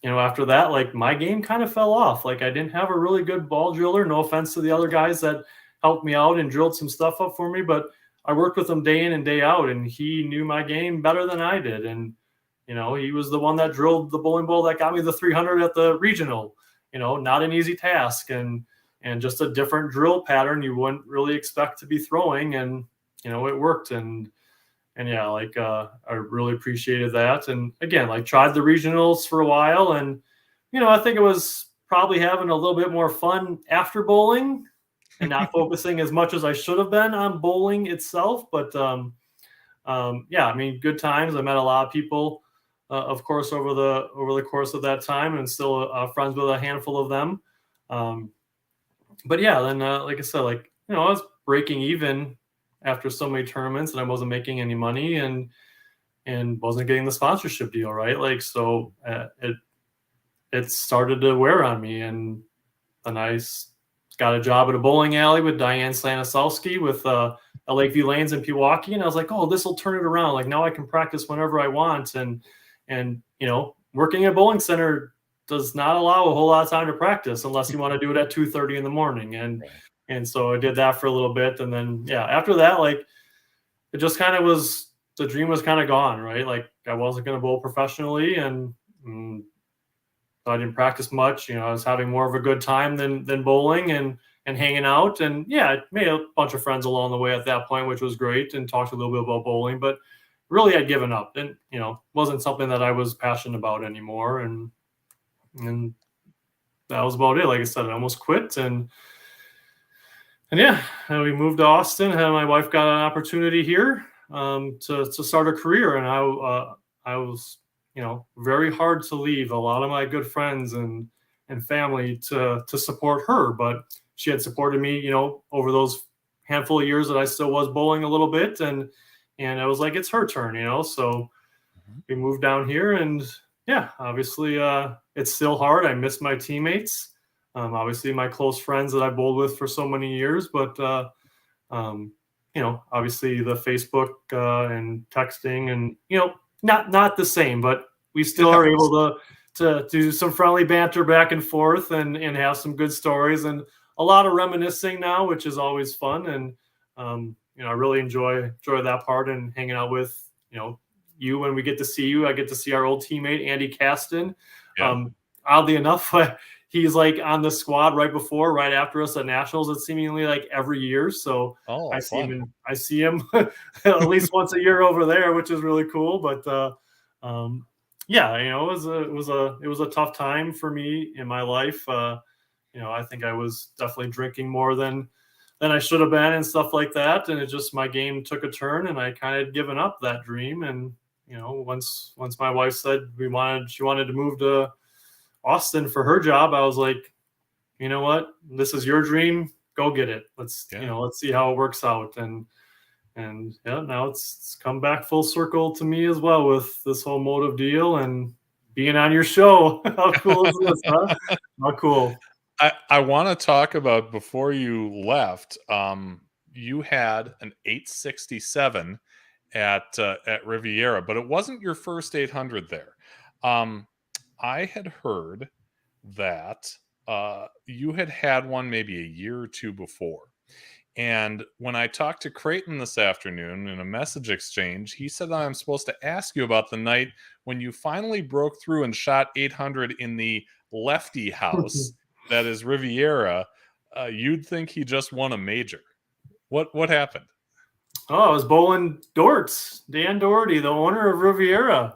[SPEAKER 2] after that, like, my game kind of fell off. Like, I didn't have a really good ball driller. No offense to the other guys that helped me out and drilled some stuff up for me, but I worked with him day in and day out, and he knew my game better than I did. And he was the one that drilled the bowling ball that got me the 300 at the regional. Not an easy task, and just a different drill pattern you wouldn't really expect to be throwing. And it worked. And yeah, like, I really appreciated that. And again, like, tried the regionals for a while, and I think it was probably having a little bit more fun after bowling and not focusing as much as I should have been on bowling itself. But yeah, I mean, good times. I met a lot of people, of course, over the course of that time, and still friends with a handful of them. But yeah, then like I said, like, I was breaking even after so many tournaments, and I wasn't making any money. And and wasn't getting the sponsorship deal, right? Like, so it started to wear on me, and then I got a job at a bowling alley with Diane Stanisowski with Lakeview Lanes in Pewaukee, and I was like, oh, this will turn it around. Like, now I can practice whenever I want, and working at a bowling center does not allow a whole lot of time to practice unless you want to do it at 2:30 in the morning, and so I did that for a little bit, and then after that, like, it just kind of was, the dream was kind of gone, right? Like, I wasn't going to bowl professionally, and so I didn't practice much. I was having more of a good time than bowling and hanging out. And I made a bunch of friends along the way at that point, which was great, and talked a little bit about bowling. But really, I'd given up, and wasn't something that I was passionate about anymore. And that was about it. Like I said, I almost quit, and we moved to Austin. And my wife got an opportunity here to start a career, and I was very hard to leave a lot of my good friends and family to support her, but she had supported me, over those handful of years that I still was bowling a little bit, and I was like, it's her turn, so we moved down here, and obviously it's still hard. I miss my teammates, obviously my close friends that I bowled with for so many years, but obviously the Facebook and texting, and not the same, but we still are able to do some friendly banter back and forth, and have some good stories, and a lot of reminiscing now, which is always fun. And I really enjoy that part, and hanging out with you when we get to see you. I get to see our old teammate Andy Caston. Oddly enough, he's like on the squad right after us at nationals. It's seemingly like every year. So I see him at least once a year over there, which is really cool. But it was a tough time for me in my life. I think I was definitely drinking more than I should have been and stuff like that. And it just, my game took a turn, and I kind of had given up that dream. And once my wife said she wanted to move to Austin for her job, I was like, you know what, this is your dream, go get it. Let's see how it works out. And now it's come back full circle to me as well with this whole Motiv deal and being on your show. How cool is this, huh? How cool.
[SPEAKER 1] I want to talk about, before you left, you had an 867 at Riviera, but it wasn't your first 800 there. I had heard that you had one maybe a year or two before. And when I talked to Creighton this afternoon in a message exchange, he said that I'm supposed to ask you about the night when you finally broke through and shot 800 in the lefty house that is Riviera. You'd think he just won a major. What happened?
[SPEAKER 2] Oh, I was bowling Dortz, Dan Doherty, the owner of Riviera.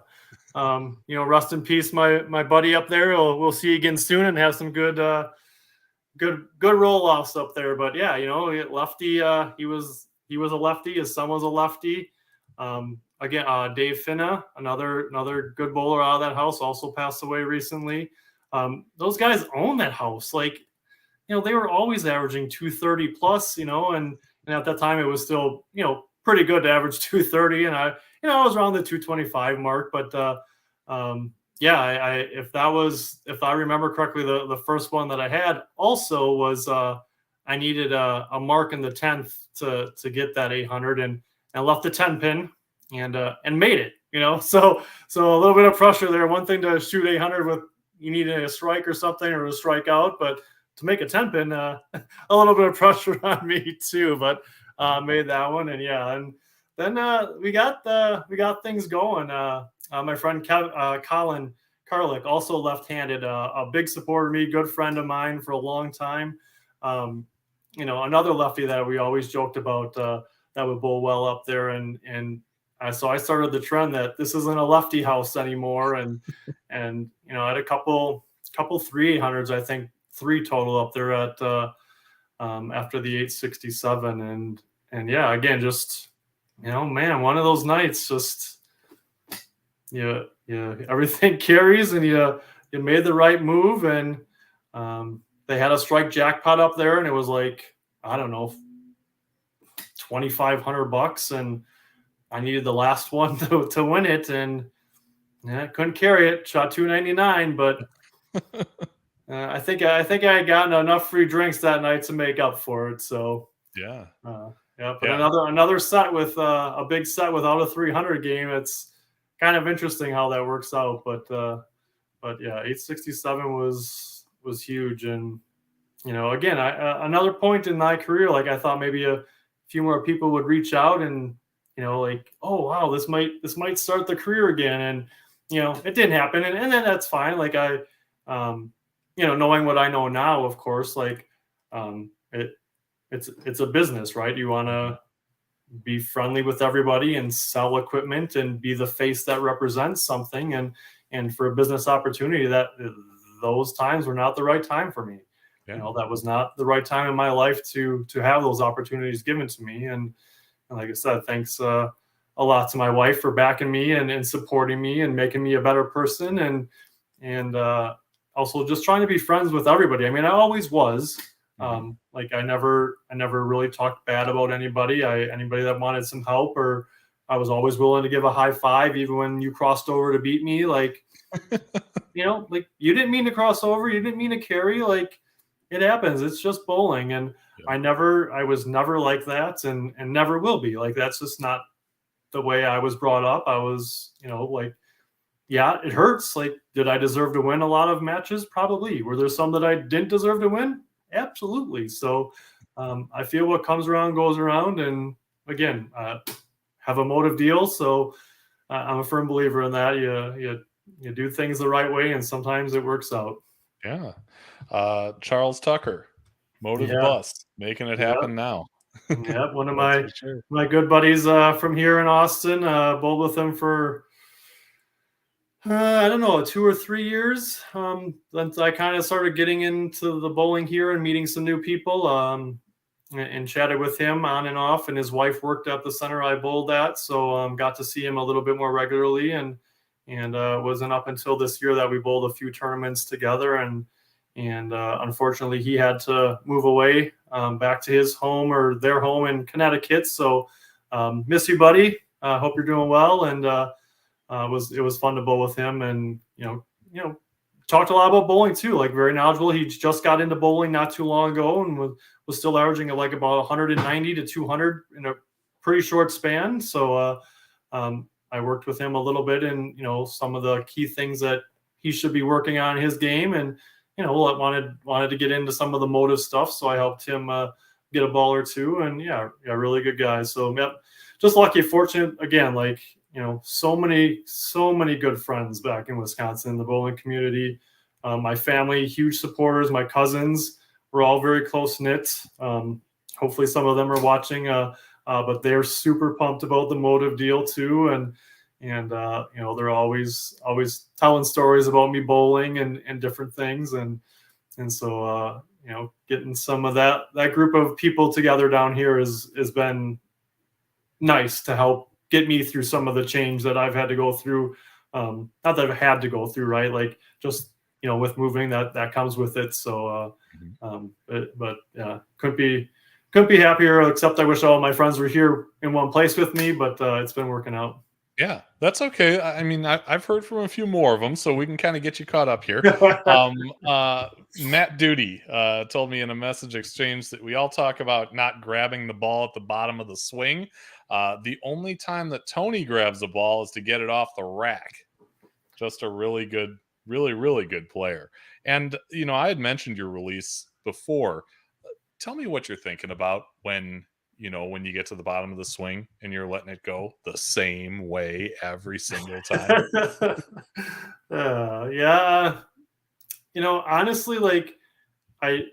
[SPEAKER 2] Rest in peace, my buddy up there. We'll see you again soon and have some good roll-offs up there. But lefty, he was a lefty. His son was a lefty. Again, Dave Finna, another good bowler out of that house, also passed away recently. Those guys own that house. Like, they were always averaging 230 plus, and at that time it was still, pretty good to average 230. And I was around the 225 mark, but if I remember correctly, the first one that I had also was I needed a mark in the 10th to get that 800, and I left the 10 pin and made it. So a little bit of pressure there. One thing to shoot 800 with, you need a strike or something, or a strike out, but to make a 10 pin, a little bit of pressure on me too. But made that one, and then we got things going. My friend Colin Karlik, also left-handed, a big supporter of me, good friend of mine for a long time. Another lefty that we always joked about that would bowl well up there, so I started the trend that this isn't a lefty house anymore, and I had a couple 300s, I think 3 total up there at after the 867, and again, just one of those nights, just everything carries, and you made the right move, and they had a strike jackpot up there, and it was like, I don't know, $2,500, and I needed the last one to win it, and yeah, couldn't carry it. Shot 299, but I think I had gotten enough free drinks that night to make up for it. So
[SPEAKER 1] Yeah.
[SPEAKER 2] yeah, but
[SPEAKER 1] Yeah.
[SPEAKER 2] another set with a big set without a 300 game. It's kind of interesting how that works out. But yeah, 867 was huge, and again, another point in my career, like I thought maybe a few more people would reach out and like, oh wow, this might start the career again, and it didn't happen, and then that's fine. Like I, knowing what I know now, of course, like it's a business, right? You want to be friendly with everybody and sell equipment and be the face that represents something, and for a business opportunity, that those times were not the right time for me.
[SPEAKER 1] Yeah.
[SPEAKER 2] That was not the right time in my life to have those opportunities given to me. And like I said, thanks a lot to my wife for backing me and supporting me and making me a better person, and also just trying to be friends with everybody. I mean, I always was. Like I never really talked bad about anybody. Anybody that wanted some help, or I was always willing to give a high five, even when you crossed over to beat me. Like, like you didn't mean to cross over, you didn't mean to carry. Like it happens. It's just bowling, and I was never like that, and never will be. Like that's just not the way I was brought up. I was, like, yeah, it hurts. Like, did I deserve to win a lot of matches? Probably. Were there some that I didn't deserve to win? Absolutely. So I feel what comes around goes around, and again, have a motive deal. So I'm a firm believer in that. You do things the right way, and sometimes it works out.
[SPEAKER 1] Yeah. Charles Tucker, Motive Bus, making it happen now.
[SPEAKER 2] Yeah, one of
[SPEAKER 1] That's for sure.
[SPEAKER 2] my good buddies from here in Austin. Bowled with him for I don't know, 2 or 3 years. Then I kind of started getting into the bowling here and meeting some new people. And chatted with him on and off. And his wife worked at the center I bowled at, so got to see him a little bit more regularly. And it wasn't up until this year that we bowled a few tournaments together. And unfortunately, he had to move away back to his home, or their home in Connecticut. So miss you, buddy. Hope you're doing well. And it was fun to bowl with him, and talked a lot about bowling too. Like very knowledgeable. He just got into bowling not too long ago, and was still averaging at like about 190 to 200 in a pretty short span. So I worked with him a little bit in some of the key things that he should be working on in his game, and wanted to get into some of the motive stuff. So I helped him get a ball or two, and yeah, really good guy. So just lucky, fortunate again. Like so many good friends back in Wisconsin in the bowling community. My family, huge supporters. My cousins, we're all very close knit. Hopefully, some of them are watching, but they're super pumped about the motive deal too, and they're always telling stories about me bowling and different things, and so getting some of that group of people together down here has been nice to help get me through some of the change that I've had to go through. Not that I've had to go through, right? Like just with moving, that comes with it. So but yeah, couldn't be happier, except I wish all my friends were here in one place with me, but it's been working out.
[SPEAKER 1] Yeah, that's okay. I mean, I've heard from a few more of them, so we can kind of get you caught up here. Matt Duty told me in a message exchange that we all talk about not grabbing the ball at the bottom of the swing. The only time that Towne grabs the ball is to get it off the rack. Just a really good, really good player. And, I had mentioned your release before. Tell me what you're thinking about when you get to the bottom of the swing and you're letting it go the same way every single time.
[SPEAKER 2] Yeah. Honestly, like I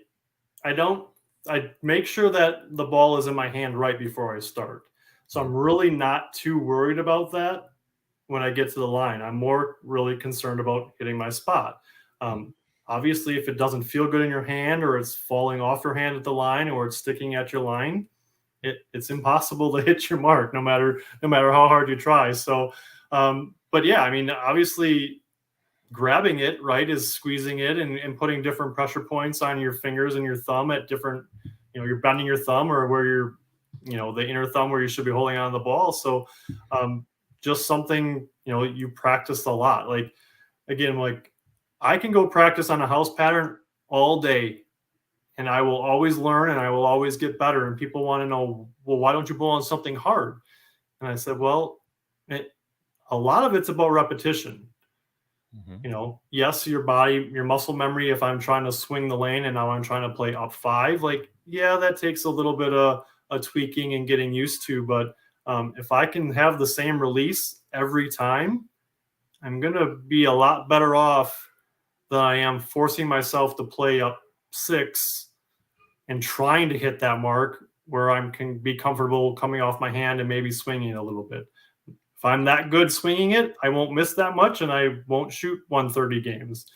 [SPEAKER 2] make sure that the ball is in my hand right before I start. So I'm really not too worried about that when I get to the line. I'm more really concerned about hitting my spot. Obviously, if it doesn't feel good in your hand, or it's falling off your hand at the line, or it's sticking at your line, it's impossible to hit your mark, no matter how hard you try. So, but yeah, I mean, obviously, grabbing it right is squeezing it and putting different pressure points on your fingers and your thumb at different, you're bending your thumb, or where you're the inner thumb where you should be holding on the ball. So just something, you practiced a lot. Like, again, like I can go practice on a house pattern all day and I will always learn and I will always get better. And people want to know, well, why don't you bowl on something hard? And I said, well, a lot of it's about repetition. Yes, your body, your muscle memory, if I'm trying to swing the lane and now I'm trying to play up 5, like, yeah, that takes a little bit of a tweaking and getting used to. But if I can have the same release every time, I'm going to be a lot better off than I am forcing myself to play up 6 and trying to hit that mark where I can be comfortable coming off my hand and maybe swinging a little bit. If I'm that good swinging it, I won't miss that much and I won't shoot 130 games,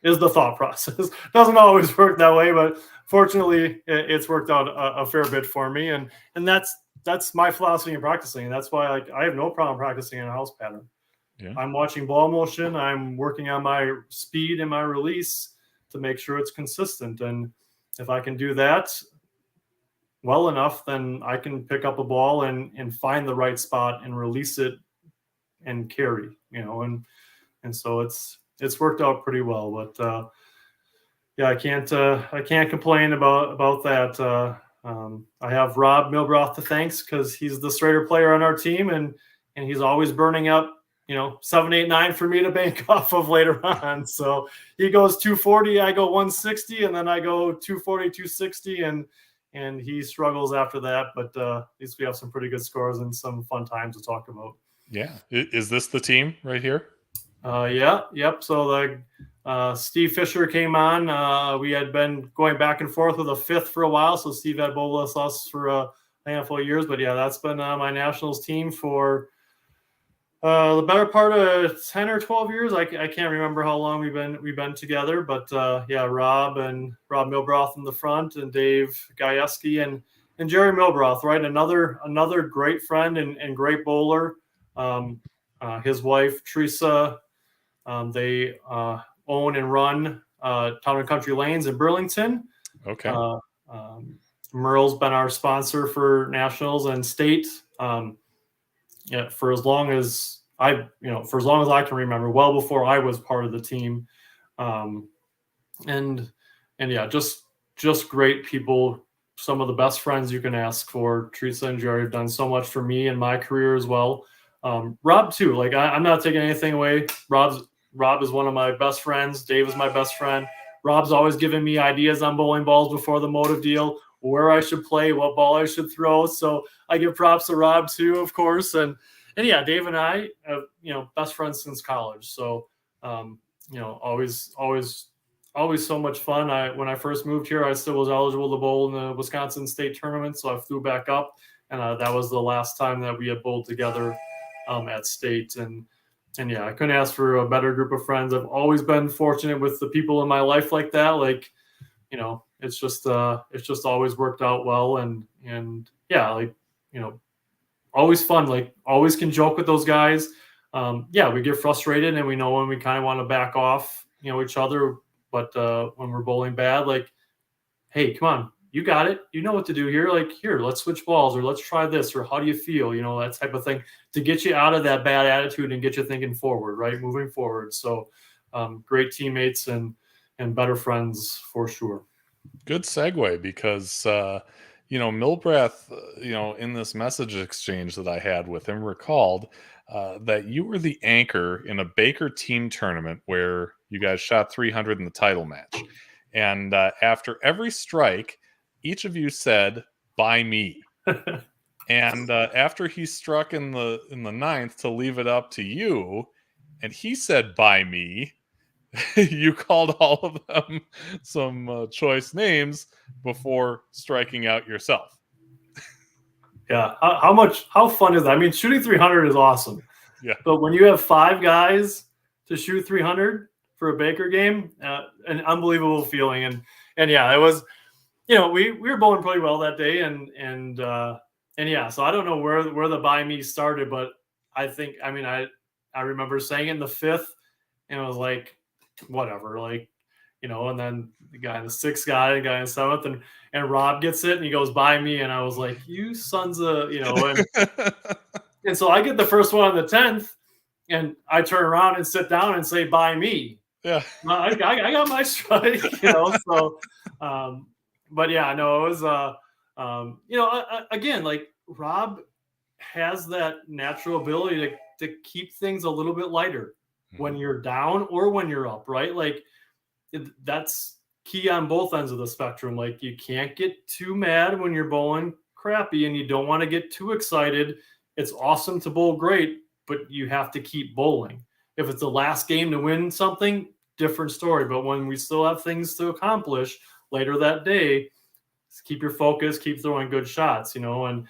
[SPEAKER 2] is the thought process. Doesn't always work that way, but fortunately it's worked out a fair bit for me. And that's my philosophy in practicing. And that's why I have no problem practicing in a house pattern. Yeah. I'm watching ball motion. I'm working on my speed and my release to make sure it's consistent. And if I can do that well enough, then I can pick up a ball and find the right spot and release it and carry, and so it's worked out pretty well. But yeah, I can't complain about that. I have Rob Milbroth to thanks because he's the straighter player on our team, and he's always burning up 7, 8, 9 for me to bank off of later on. So he goes 240, I go 160, and then I go 240, 260, and he struggles after that. But at least we have some pretty good scores and some fun times to talk about.
[SPEAKER 1] Yeah. Is this the team right here?
[SPEAKER 2] Yeah. Yep. So Steve Fisher came on. We had been going back and forth with a 5th for a while. So Steve had bowled with us for a handful of years. But yeah, that's been my nationals team for the better part of 10 or 12 years. I can't remember how long we've been together, but yeah, Rob Milbroth in the front, and Dave Gajewski and Jerry Milbroth, right? Another great friend and great bowler. His wife Teresa, they own and run Town and Country Lanes in Burlington.
[SPEAKER 1] Okay.
[SPEAKER 2] Merle's been our sponsor for nationals and state. Yeah, for as long as I can remember, well before I was part of the team, and yeah, just great people, some of the best friends you can ask for. Teresa and Jerry have done so much for me in my career as well. Rob too. Like I'm not taking anything away. Rob is one of my best friends. Dave is my best friend. Rob's always giving me ideas on bowling balls before the Motiv deal, where I should play, what ball I should throw. So I give props to Rob too, of course. And yeah, Dave and I have, best friends since college. So, always so much fun. When I first moved here, I still was eligible to bowl in the Wisconsin state tournament. So I flew back up, and that was the last time that we had bowled together at state. And yeah, I couldn't ask for a better group of friends. I've always been fortunate with the people in my life like that. Like, it's just always worked out well. And yeah, always fun. Like always can joke with those guys. Yeah, we get frustrated and we know when we kind of want to back off, each other. But when we're bowling bad, like, hey, come on, you got it. You know what to do here. Like, here, let's switch balls, or let's try this, or how do you feel? That type of thing to get you out of that bad attitude and get you thinking forward, right? Moving forward. So great teammates and better friends for sure.
[SPEAKER 1] Good segue, because Milbroth, in this message exchange that I had with him, recalled that you were the anchor in a Baker team tournament where you guys shot 300 in the title match. And after every strike, each of you said, "By me." And after he struck in the 9th to leave it up to you, and he said, "By me," you called all of them some choice names before striking out yourself.
[SPEAKER 2] Yeah. How fun is that? I mean, shooting 300 is awesome.
[SPEAKER 1] Yeah.
[SPEAKER 2] But when you have 5 guys to shoot 300 for a Baker game, an unbelievable feeling. And yeah, it was, we were bowling pretty well that day. And yeah, so I don't know where the by me started, but I remember saying in the 5th, and it was like, whatever, like, and then the guy in the 6th got it, the guy in the 7th, and Rob gets it, and he goes by me, and I was like, you sons of, and so I get the first one on the 10th, and I turn around and sit down and say, by me.
[SPEAKER 1] Yeah.
[SPEAKER 2] I got my strike, so, but yeah, no, it was, again, like Rob has that natural ability to keep things a little bit lighter when you're down or when you're up, right? Like that's key on both ends of the spectrum. Like you can't get too mad when you're bowling crappy, and you don't want to get too excited. It's awesome to bowl great, but you have to keep bowling. If it's the last game to win something, different story. But when we still have things to accomplish later that day, keep your focus, keep throwing good shots, and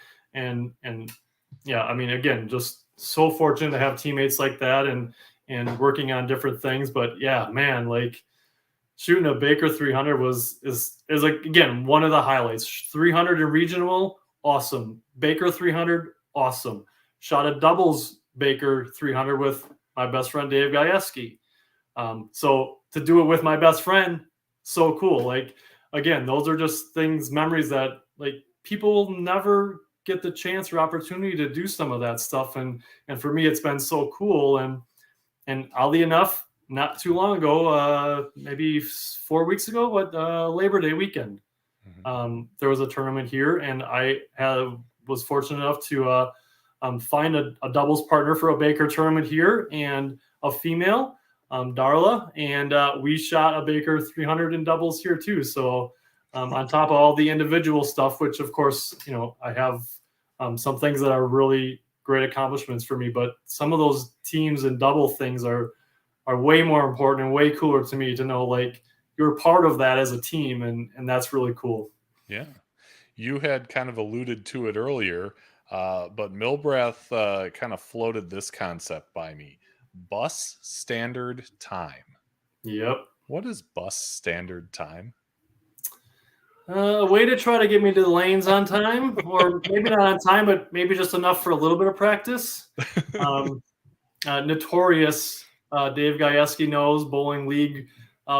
[SPEAKER 2] yeah, I mean, again, just so fortunate to have teammates like that and working on different things. But yeah, man, like shooting a Baker 300 is like, again, one of the highlights. 300 in regional, awesome. Baker 300, awesome. Shot a doubles Baker 300 with my best friend Dave Gajewski. So to do it with my best friend, so cool. Like, again, those are just things, memories that like people will never get the chance or opportunity to do some of that stuff. And for me, it's been so cool. And oddly enough, not too long ago, maybe 4 weeks ago, Labor Day weekend, there was a tournament here, and I was fortunate enough to find a doubles partner for a Baker tournament here, and a female, Darla, and we shot a Baker 300 in doubles here too. So on top of all the individual stuff, which of course, I have some things that are really great accomplishments for me, but some of those teams and double things are way more important and way cooler to me to know, like, you're part of that as a team, and that's really cool.
[SPEAKER 1] Yeah. You had kind of alluded to it earlier, but Milbrath kind of floated this concept by me. Bus standard time.
[SPEAKER 2] Yep.
[SPEAKER 1] What is bus standard time?
[SPEAKER 2] A way to try to get me to the lanes on time, or maybe not on time, but maybe just enough for a little bit of practice. Notorious Dave Gajewski knows, bowling league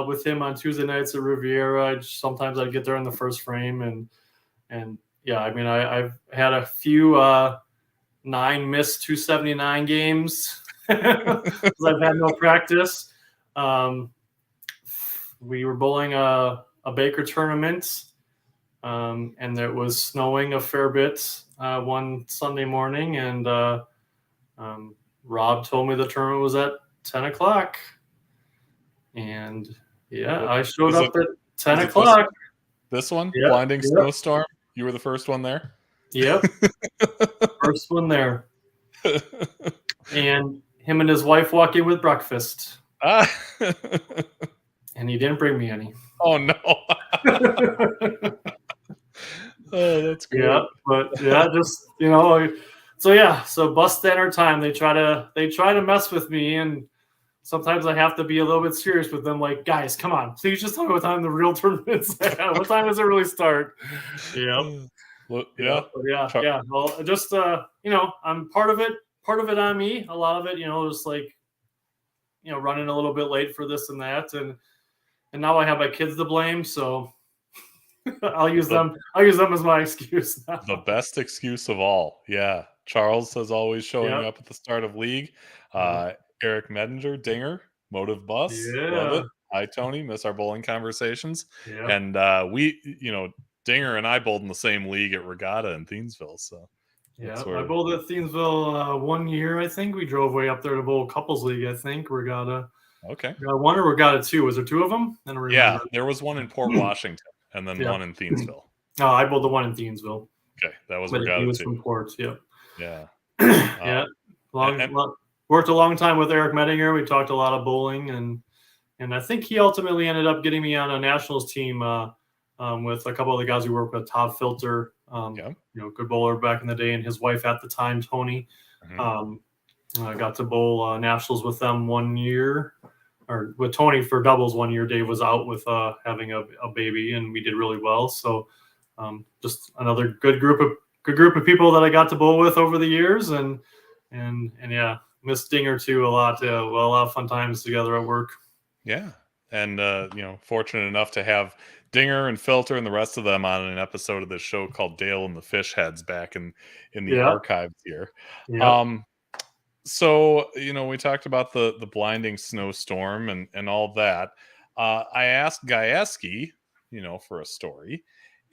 [SPEAKER 2] with him on Tuesday nights at Riviera. Sometimes I'd get there in the first frame, and yeah, I mean, I've had a few 9 missed 279 games because I've had no practice. We were bowling a Baker tournament, and it was snowing a fair bit one Sunday morning, and Rob told me the tournament was at 10 o'clock. And yeah, I showed up at 10 o'clock.
[SPEAKER 1] This one?
[SPEAKER 2] Yep,
[SPEAKER 1] Blinding snowstorm? You were the first one there?
[SPEAKER 2] Yep. First one there. And him and his wife walk in with breakfast. And he didn't bring me any.
[SPEAKER 1] Oh, no. Oh, that's great.
[SPEAKER 2] Yeah, but yeah, just, so bus standard time, they try to mess with me, and sometimes I have to be a little bit serious with them. Like, guys, come on, please just tell me what time the real tournament's at. What time does it really start? Yeah.
[SPEAKER 1] Well, yeah.
[SPEAKER 2] Yeah. Well, just, I'm part of it on me. A lot of it, just like, running a little bit late for this and that. And now I have my kids to blame. So I'll use them as my excuse now.
[SPEAKER 1] The best excuse of all. Yeah. Charles is always showing up at the start of league. Eric Medinger, Dinger, Motiv Bus.
[SPEAKER 2] Yeah.
[SPEAKER 1] Love it. Hi, Tony. Miss our bowling conversations.
[SPEAKER 2] Yeah.
[SPEAKER 1] And we, Dinger and I bowled in the same league at Regatta in Thiensville. So
[SPEAKER 2] yeah, I bowled at Thiensville 1 year. I think we drove way up there to bowl couples league. I think Regatta. Okay. One or Regatta 2. Was there 2 of them?
[SPEAKER 1] Yeah, there was one in Port Washington and then one in Thiensville.
[SPEAKER 2] Oh, I bowled the one in Thiensville.
[SPEAKER 1] Okay, that was Regatta 2. He was
[SPEAKER 2] from Port. Yep.
[SPEAKER 1] Yeah.
[SPEAKER 2] Yeah. Worked a long time with Eric Medinger. We talked a lot of bowling, and I think he ultimately ended up getting me on a nationals team with a couple of the guys we worked with. Todd Filter, good bowler back in the day, and his wife at the time, Tony. I got to bowl nationals with them 1 year, or with Tony for doubles 1 year. Dave was out with having a baby, and we did really well. So just another good group of people that I got to bowl with over the years, and yeah, missed Dinger too a lot. A lot of fun times together at work.
[SPEAKER 1] Yeah. and fortunate enough to have Dinger and Filter and the rest of them on an episode of this show called Dale and the Fish Heads back in the
[SPEAKER 2] Yeah.
[SPEAKER 1] archives here.
[SPEAKER 2] Yep.
[SPEAKER 1] So, we talked about the blinding snowstorm and all that. I asked Gajewski, for a story,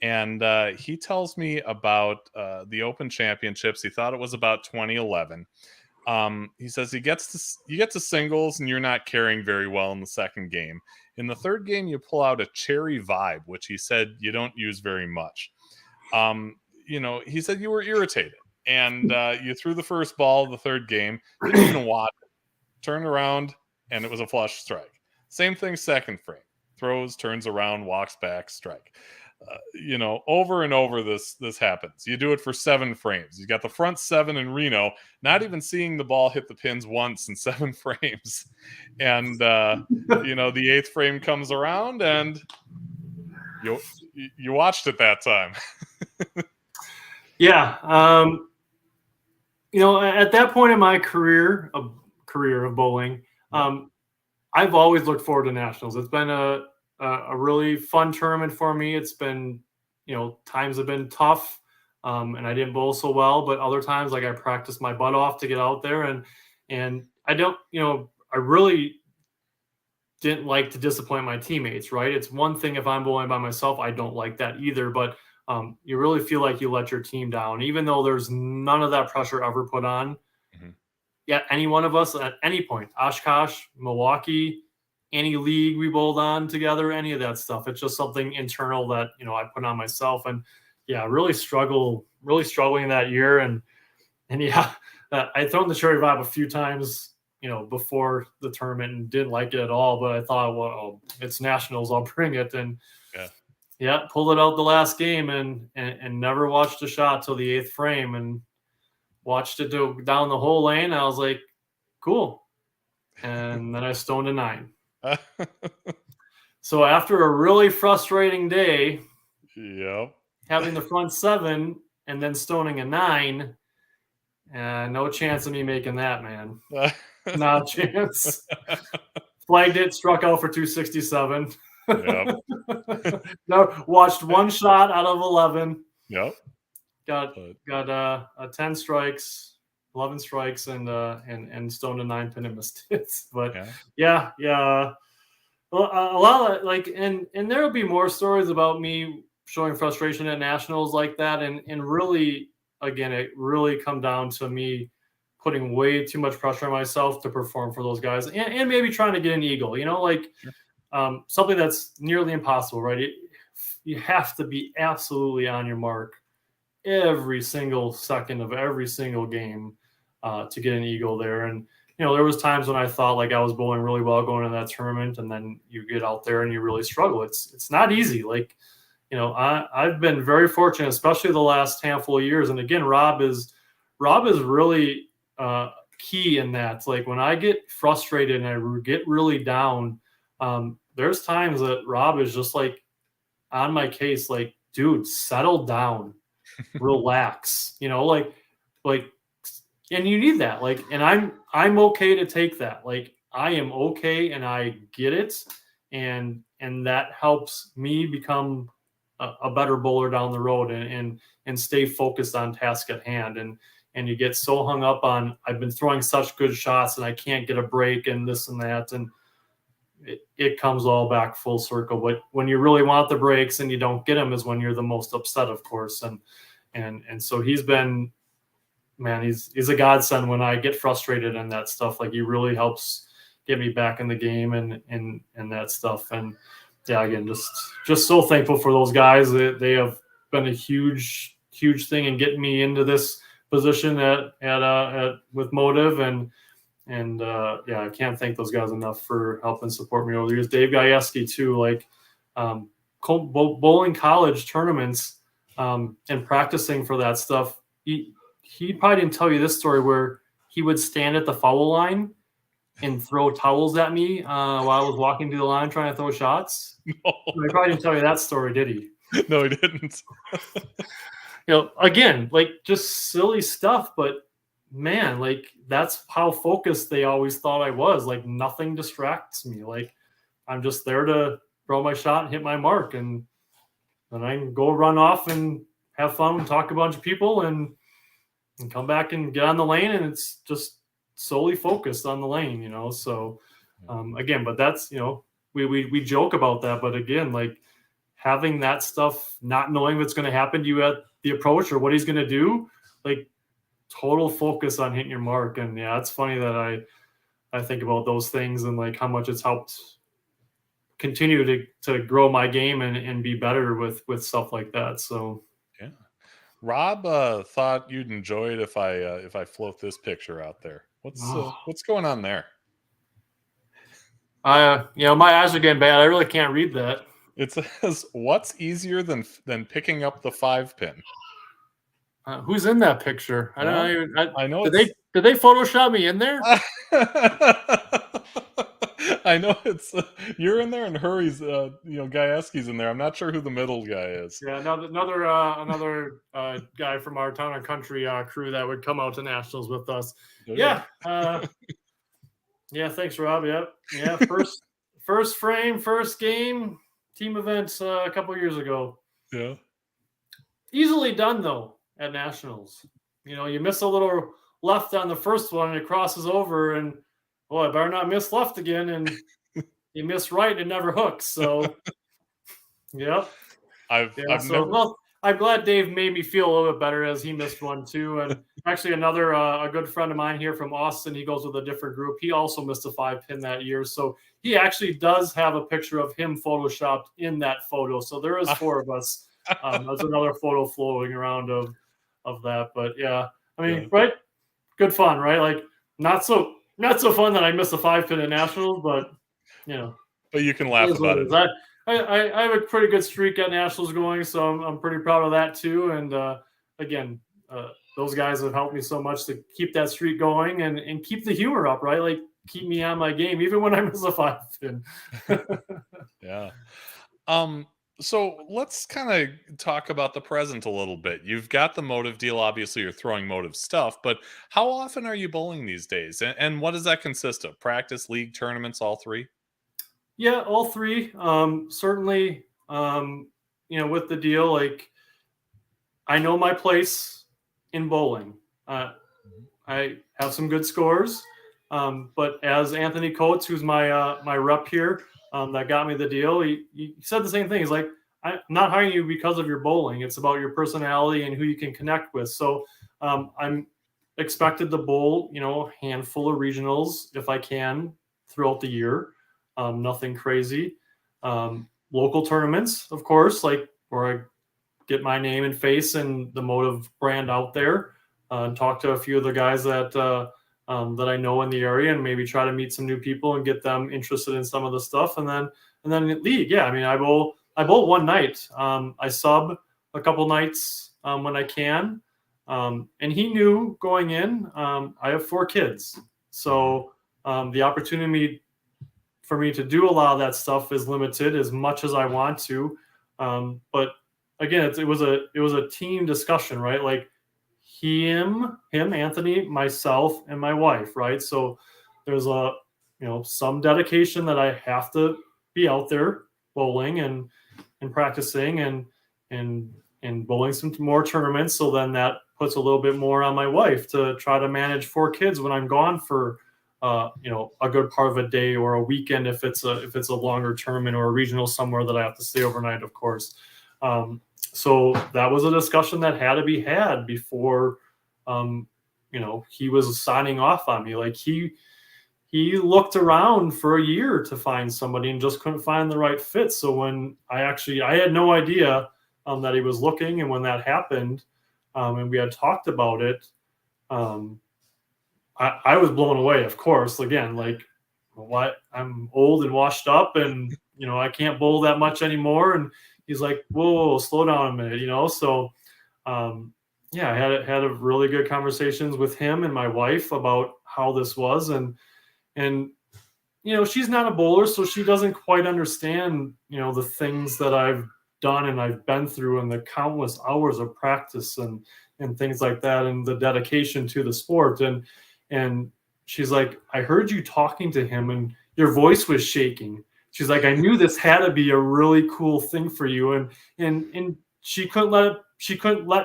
[SPEAKER 1] and he tells me about the Open Championships. He thought it was about 2011. He says you get to singles and you're not carrying very well in the second game. In the third game, you pull out a cherry vibe, which he said you don't use very much. He said you were irritated. And you threw the first ball of the third game, didn't even watch it, turned around, and it was a flush strike. Same thing, second frame. Throws, turns around, walks back, strike. Over and over this happens. You do it for 7 frames. You got the front 7 in Reno, not even seeing the ball hit the pins once in 7 frames. And, the 8th frame comes around, and you watched it that time.
[SPEAKER 2] Yeah. At that point in my career of bowling, I've always looked forward to nationals. It's been a really fun tournament for me. It's been, times have been tough, and I didn't bowl so well, but other times, like, I practiced my butt off to get out there, and I don't, I really didn't like to disappoint my teammates, right? It's one thing if I'm bowling by myself, I don't like that either, but you really feel like you let your team down, even though there's none of that pressure ever put on. Mm-hmm. Yeah, any one of us at any point, Oshkosh, Milwaukee, any league we bowled on together, any of that stuff. It's just something internal that, I put on myself. And yeah, really struggling that year. And yeah, I thrown the cherry vibe a few times, before the tournament and didn't like it at all. But I thought, well, it's nationals, I'll bring it. And yeah, pulled it out the last game and never watched a shot till the 8th frame and watched it go down the whole lane. I was like, cool. And then I stoned a 9. So after a really frustrating day, having the front 7 and then stoning a 9, no chance of me making that, man. Not a chance. Flagged it, struck out for 267. Yep. No, watched one shot out of 11.
[SPEAKER 1] Yep.
[SPEAKER 2] Got 10 strikes, 11 strikes, and stoned a 9 pin and missed it. But yeah. Well, a lot of and there will be more stories about me showing frustration at nationals like that, and really, again, it really come down to me putting way too much pressure on myself to perform for those guys, and maybe trying to get an eagle. Something that's nearly impossible, right? You have to be absolutely on your mark every single second of every single game to get an eagle there. And, there was times when I thought like I was bowling really well going into that tournament, and then you get out there and you really struggle. It's not easy. I've been very fortunate, especially the last handful of years. And again, Rob is really key in that. Like when I get frustrated and I get really down, there's times that Rob is just like on my case, like, dude, settle down, relax, and you need that. And I'm okay to take that. Like, I am okay and I get it. And that helps me become a better bowler down the road and stay focused on task at hand. And you get so hung up on, I've been throwing such good shots and I can't get a break and this and that. And it comes all back full circle. But when you really want the breaks and you don't get them is when you're the most upset, of course. And so he's been, man, he's a godsend when I get frustrated and that stuff. Like, he really helps get me back in the game and that stuff. And yeah, again, just so thankful for those guys. They have been a huge thing in getting me into this position at with Motiv, and I can't thank those guys enough for helping support me over the years. Dave Gajewski too, like bowling college tournaments and practicing for that stuff. He probably didn't tell you this story where he would stand at the foul line and throw towels at me while I was walking to the line trying to throw shots. No. He probably didn't tell you that story, did he?
[SPEAKER 1] No, he didn't.
[SPEAKER 2] Again, like, just silly stuff, but man, like, that's how focused they always thought I was. Like, nothing distracts me. Like, I'm just there to throw my shot and hit my mark, and then I can go run off and have fun and talk to a bunch of people and come back and get on the lane, and it's just solely focused on the lane, you know. So again, but that's, you know, we joke about that, but again, like having that stuff, not knowing what's going to happen to you at the approach or what he's going to do, like total focus on hitting your mark. And yeah, it's funny that I think about those things and like how much it's helped continue to grow my game and be better with stuff like that. So
[SPEAKER 1] Yeah. Rob thought you'd enjoy it if I float this picture out there. What's going on there?
[SPEAKER 2] you know, my eyes are getting bad. I really can't read that.
[SPEAKER 1] It says, "What's easier than picking up the 5-pin?"
[SPEAKER 2] Who's in that picture? I don't know.
[SPEAKER 1] I know.
[SPEAKER 2] Did they Photoshop me in there?
[SPEAKER 1] I know it's you're in there, and Hurry's Gajewski's in there. I'm not sure who the middle guy is.
[SPEAKER 2] Yeah, another guy from our Town and Country crew that would come out to nationals with us. Yeah. Yeah, thanks, Rob. Yep. Yeah, first frame, first game, team events a couple years ago.
[SPEAKER 1] Yeah.
[SPEAKER 2] Easily done though at nationals. You know, you miss a little left on the first one and it crosses over, and I better not miss left again, and you miss right and it never hooks. So yep. I'm glad Dave made me feel a little bit better as he missed one too. And actually another a good friend of mine here from Austin, he goes with a different group. He also missed a 5-pin that year. So he actually does have a picture of him photoshopped in that photo. So there is 4 of us. There's another photo floating around of that. But yeah, I mean, right? Good fun, right? Like not so fun that I missed a 5-pin at nationals, but you know.
[SPEAKER 1] But you can laugh about it.
[SPEAKER 2] I have a pretty good streak at nationals going, so I'm pretty proud of that too. And again, those guys have helped me so much to keep that streak going and keep the humor up, right? Like keep me on my game even when I miss a 5-pin.
[SPEAKER 1] Yeah. So let's kind of talk about the present a little bit. You've got the Motiv deal. Obviously, you're throwing Motiv stuff, but how often are you bowling these days? And what does that consist of? Practice, league, tournaments, all 3?
[SPEAKER 2] Yeah, all 3. Certainly, you know, with the deal, like I know my place in bowling. I have some good scores, but as Anthony Coates, who's my rep here, that got me the deal, he said the same thing. He's like, I'm not hiring you because of your bowling. It's about your personality and who you can connect with. So I'm expected to bowl, you know, a handful of regionals if I can throughout the year. Nothing crazy. Local tournaments, of course, like where I get my name and face and the Motiv brand out there. Talk to a few of the guys that I know in the area, and maybe try to meet some new people and get them interested in some of the stuff. And then league, yeah. I mean, I bowl one night. I sub a couple nights when I can. And he knew going in. I have 4 kids, so the opportunity for me to do a lot of that stuff is limited as much as I want to. But again, it was a team discussion, right? Like him, Anthony, myself, and my wife, right? So there's some dedication that I have to be out there bowling and practicing and bowling some more tournaments. So then that puts a little bit more on my wife to try to manage 4 kids when I'm gone for a good part of a day or a weekend if it's a longer tournament or a regional somewhere that I have to stay overnight, of course. So that was a discussion that had to be had before, he was signing off on me. Like he looked around for a year to find somebody and just couldn't find the right fit. So when I had no idea that he was looking, and when that happened, and we had talked about it, I was blown away, of course. Again, like what, I'm old and washed up, and I can't bowl that much anymore. And he's like, whoa, slow down a minute, So I had a really good conversations with him and my wife about how this was, and she's not a bowler, so she doesn't quite understand the things that I've done and I've been through, and the countless hours of practice and things like that, and the dedication to the sport. And she's like, I heard you talking to him and your voice was shaking. she's like, I knew this had to be a really cool thing for you, and she couldn't let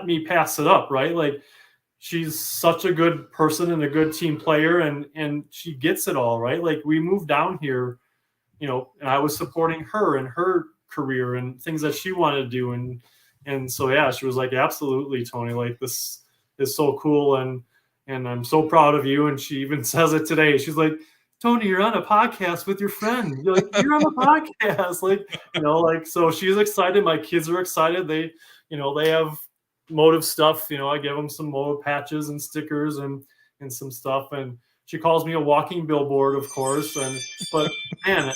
[SPEAKER 2] me pass it up, right? Like, she's such a good person and a good team player, and she gets it all, right? Like, we moved down here, and I was supporting her and her career and things that she wanted to do, and so yeah, she was like, absolutely, Tony, like, this is so cool, and I'm so proud of you. And she even says it today. She's like, Tony, you're on a podcast with your friend. You're like, you're on a podcast, like, so she's excited. My kids are excited. They have Motiv stuff. I give them some Motiv patches and stickers and some stuff. And she calls me a walking billboard, of course. But man,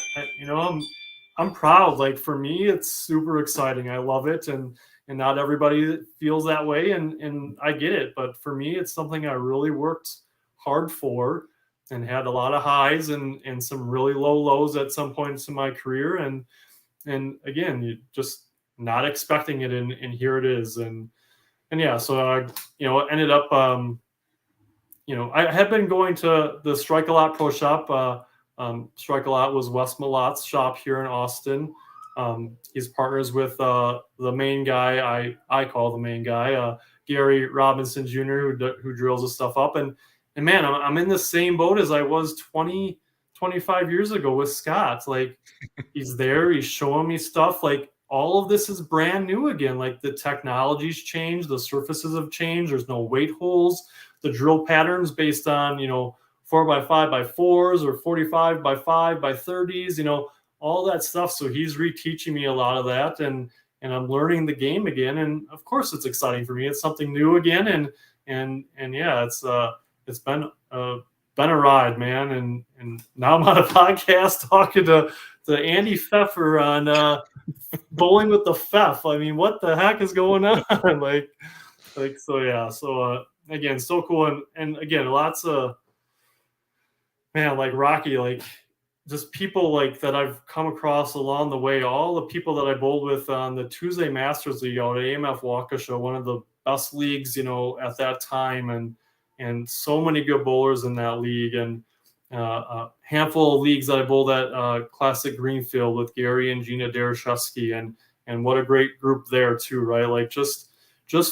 [SPEAKER 2] I'm proud. Like, for me, it's super exciting. I love it, and not everybody feels that way, and I get it. But for me, it's something I really worked hard for, and had a lot of highs and some really low lows at some points in my career, and again, you just not expecting it, and here it is, and yeah. So I ended up I had been going to the Strike a Lot Pro Shop. Strike a Lot was Wes Malot's shop here in Austin. He's partners with the main guy I call the main guy, Gary Robinson Jr., who drills the stuff up. And man, I'm in the same boat as I was 25 years ago with Scott. Like, he's there, he's showing me stuff. Like, all of this is brand new again. Like, the technology's changed, the surfaces have changed. There's no weight holes. The drill patterns based on 4x5x4s or 45x5x30s, all that stuff. So he's reteaching me a lot of that, and I'm learning the game again. And of course, it's exciting for me. It's something new again, and yeah, it's been a ride, man. And now I'm on a podcast talking to Andy Pfeffer on Bowling with the Pfeff. I mean, what the heck is going on? like so yeah. So again, so cool, and again, lots of, man, like Rocky, like, just people like that I've come across along the way. All the people that I bowled with on the Tuesday Masters League out at AMF Waukesha, one of the best leagues, at that time, and so many good bowlers in that league, and a handful of leagues that I bowled at Classic Greenfield with Gary and Gina Dereshevsky, and what a great group there too, right? Like, just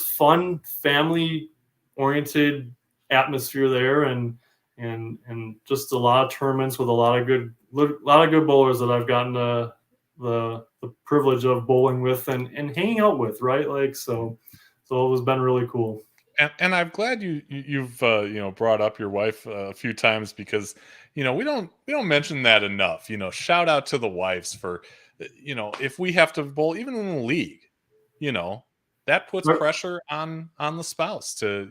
[SPEAKER 2] fun, family oriented atmosphere there, and just a lot of tournaments with a lot of good bowlers that I've gotten the privilege of bowling with and hanging out with, right? Like, so it has been really cool.
[SPEAKER 1] And I'm glad you've brought up your wife a few times, because we don't mention that enough. Shout out to the wives for if we have to bowl even in the league, that puts pressure on the spouse to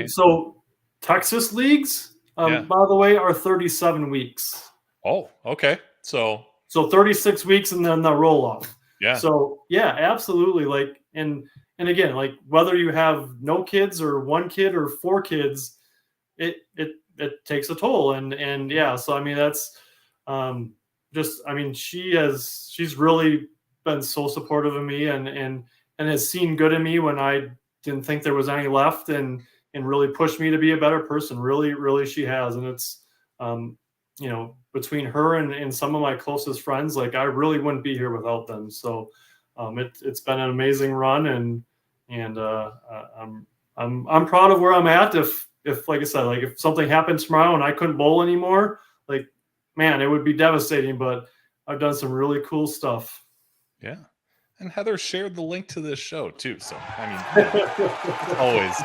[SPEAKER 2] so Texas leagues, by the way, are 37 weeks.
[SPEAKER 1] Oh, okay. So
[SPEAKER 2] 36 weeks and then the roll off.
[SPEAKER 1] Yeah.
[SPEAKER 2] So yeah, absolutely. Like, and again, like, whether you have no kids or one kid or four kids, it takes a toll. And yeah, so I mean, that's she's really been so supportive of me, and has seen good in me when I didn't think there was any left, and really pushed me to be a better person. Really, really, she has. And it's between her and some of my closest friends, like, I really wouldn't be here without them. So it's been an amazing run, and I'm proud of where I'm at. If like I said, like, if something happened tomorrow and I couldn't bowl anymore, like, man, it would be devastating. But I've done some really cool stuff.
[SPEAKER 1] Yeah. And Heather shared the link to this show too. So I mean, always.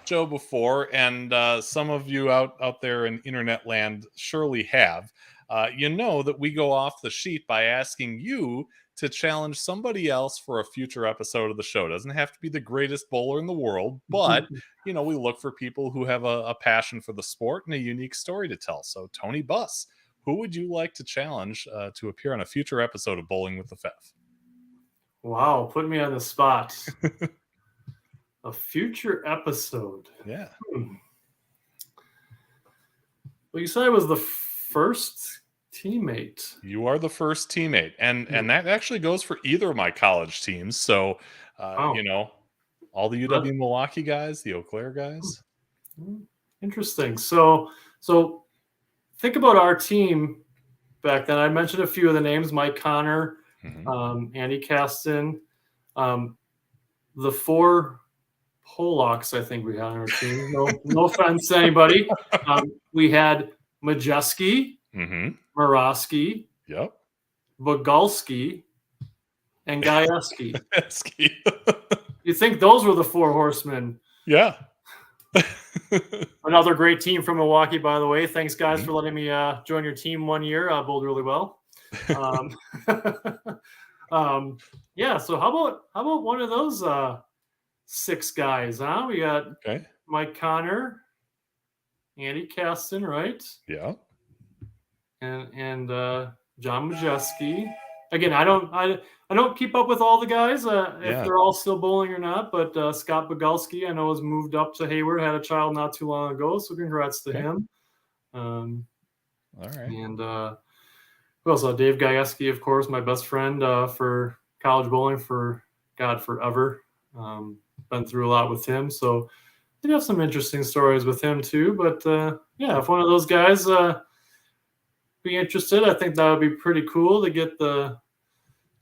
[SPEAKER 1] Show before, and some of you out there in internet land surely have. That we go off the sheet by asking you to challenge somebody else for a future episode of the show. It doesn't have to be the greatest bowler in the world, but we look for people who have a passion for the sport and a unique story to tell. So Tony Buss, who would you like to challenge to appear on a future episode of Bowling with the Pfeff?
[SPEAKER 2] Wow, put me on the spot. A future episode.
[SPEAKER 1] Yeah.
[SPEAKER 2] Well, you said I was the first teammate.
[SPEAKER 1] You are the first teammate, and that actually goes for either of my college teams. So, all the UW-Milwaukee guys, the Eau Claire guys.
[SPEAKER 2] Interesting. So think about our team back then. I mentioned a few of the names: Mike Connor, Andy Caston, the 4 Polacks I think we had on our team. No offense to anybody. We had Majeski, Murawski,
[SPEAKER 1] Yep.
[SPEAKER 2] Bogalski, and Gajewski.
[SPEAKER 1] Pesky.
[SPEAKER 2] You think those were the 4 horsemen?
[SPEAKER 1] Yeah.
[SPEAKER 2] Another great team from Milwaukee, by the way. Thanks, guys, for letting me join your team one year. Bowled really well. Yeah. So how about one of those 6 guys? Huh? We got Mike Connor, Andy Caston, right?
[SPEAKER 1] Yeah.
[SPEAKER 2] And John Majeski. Again, I don't keep up with all the guys if they're all still bowling or not. But Scott Bogalski, I know, has moved up to Hayward, had a child not too long ago, so congrats to him.
[SPEAKER 1] All right.
[SPEAKER 2] And who else? Dave Gajewski, of course, my best friend for college bowling for forever. Been through a lot with him, so I have some interesting stories with him too. But if one of those guys be interested, I think that would be pretty cool to get the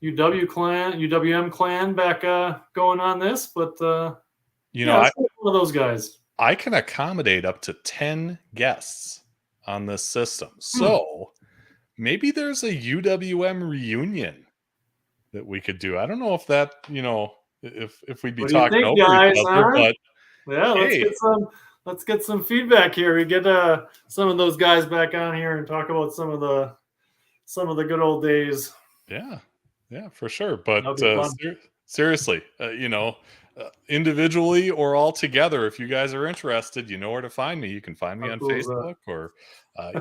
[SPEAKER 2] UWM clan back going on this. But one of those guys.
[SPEAKER 1] I can accommodate up to 10 guests on this system, so maybe there's a UWM reunion that we could do. I don't know if that, if we'd be talking over each other, but
[SPEAKER 2] let's get some feedback here. We get some of those guys back on here and talk about some of the good old days.
[SPEAKER 1] Yeah, for sure. But seriously, individually or all together, if you guys are interested, you know where to find me. You can find me on Facebook or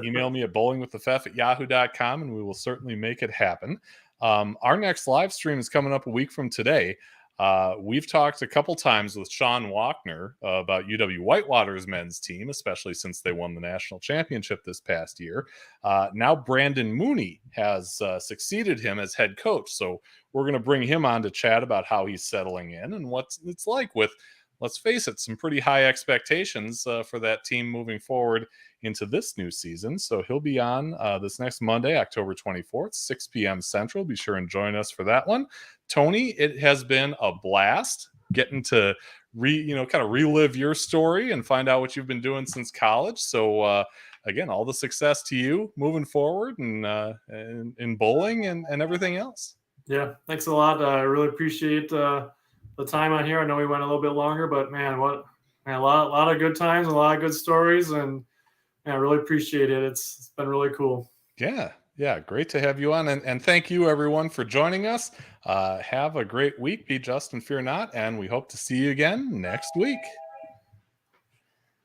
[SPEAKER 1] email me at bowlingwiththefef@yahoo.com, and we will certainly make it happen. Our next live stream is coming up a week from today. We've talked a couple times with Sean Walkner about UW Whitewater's men's team, especially since they won the national championship this past year. Now Brandon Mooney has succeeded him as head coach. So we're going to bring him on to chat about how he's settling in and what it's like with, let's face it, some pretty high expectations for that team moving forward into this new season. So he'll be on this next Monday, October 24th, 6 p.m. Central. Be sure and join us for that one. Towne, it has been a blast getting to kind of relive your story and find out what you've been doing since college. So again, all the success to you moving forward and in bowling and everything else.
[SPEAKER 2] Yeah, thanks a lot. I really appreciate the time on here. I know we went a little bit longer, but man, a lot of good times, a lot of good stories, and I really appreciate it. It's been really cool.
[SPEAKER 1] Yeah, great to have you on, and thank you everyone for joining us. Have a great week. Be just and fear not, and we hope to see you again next week.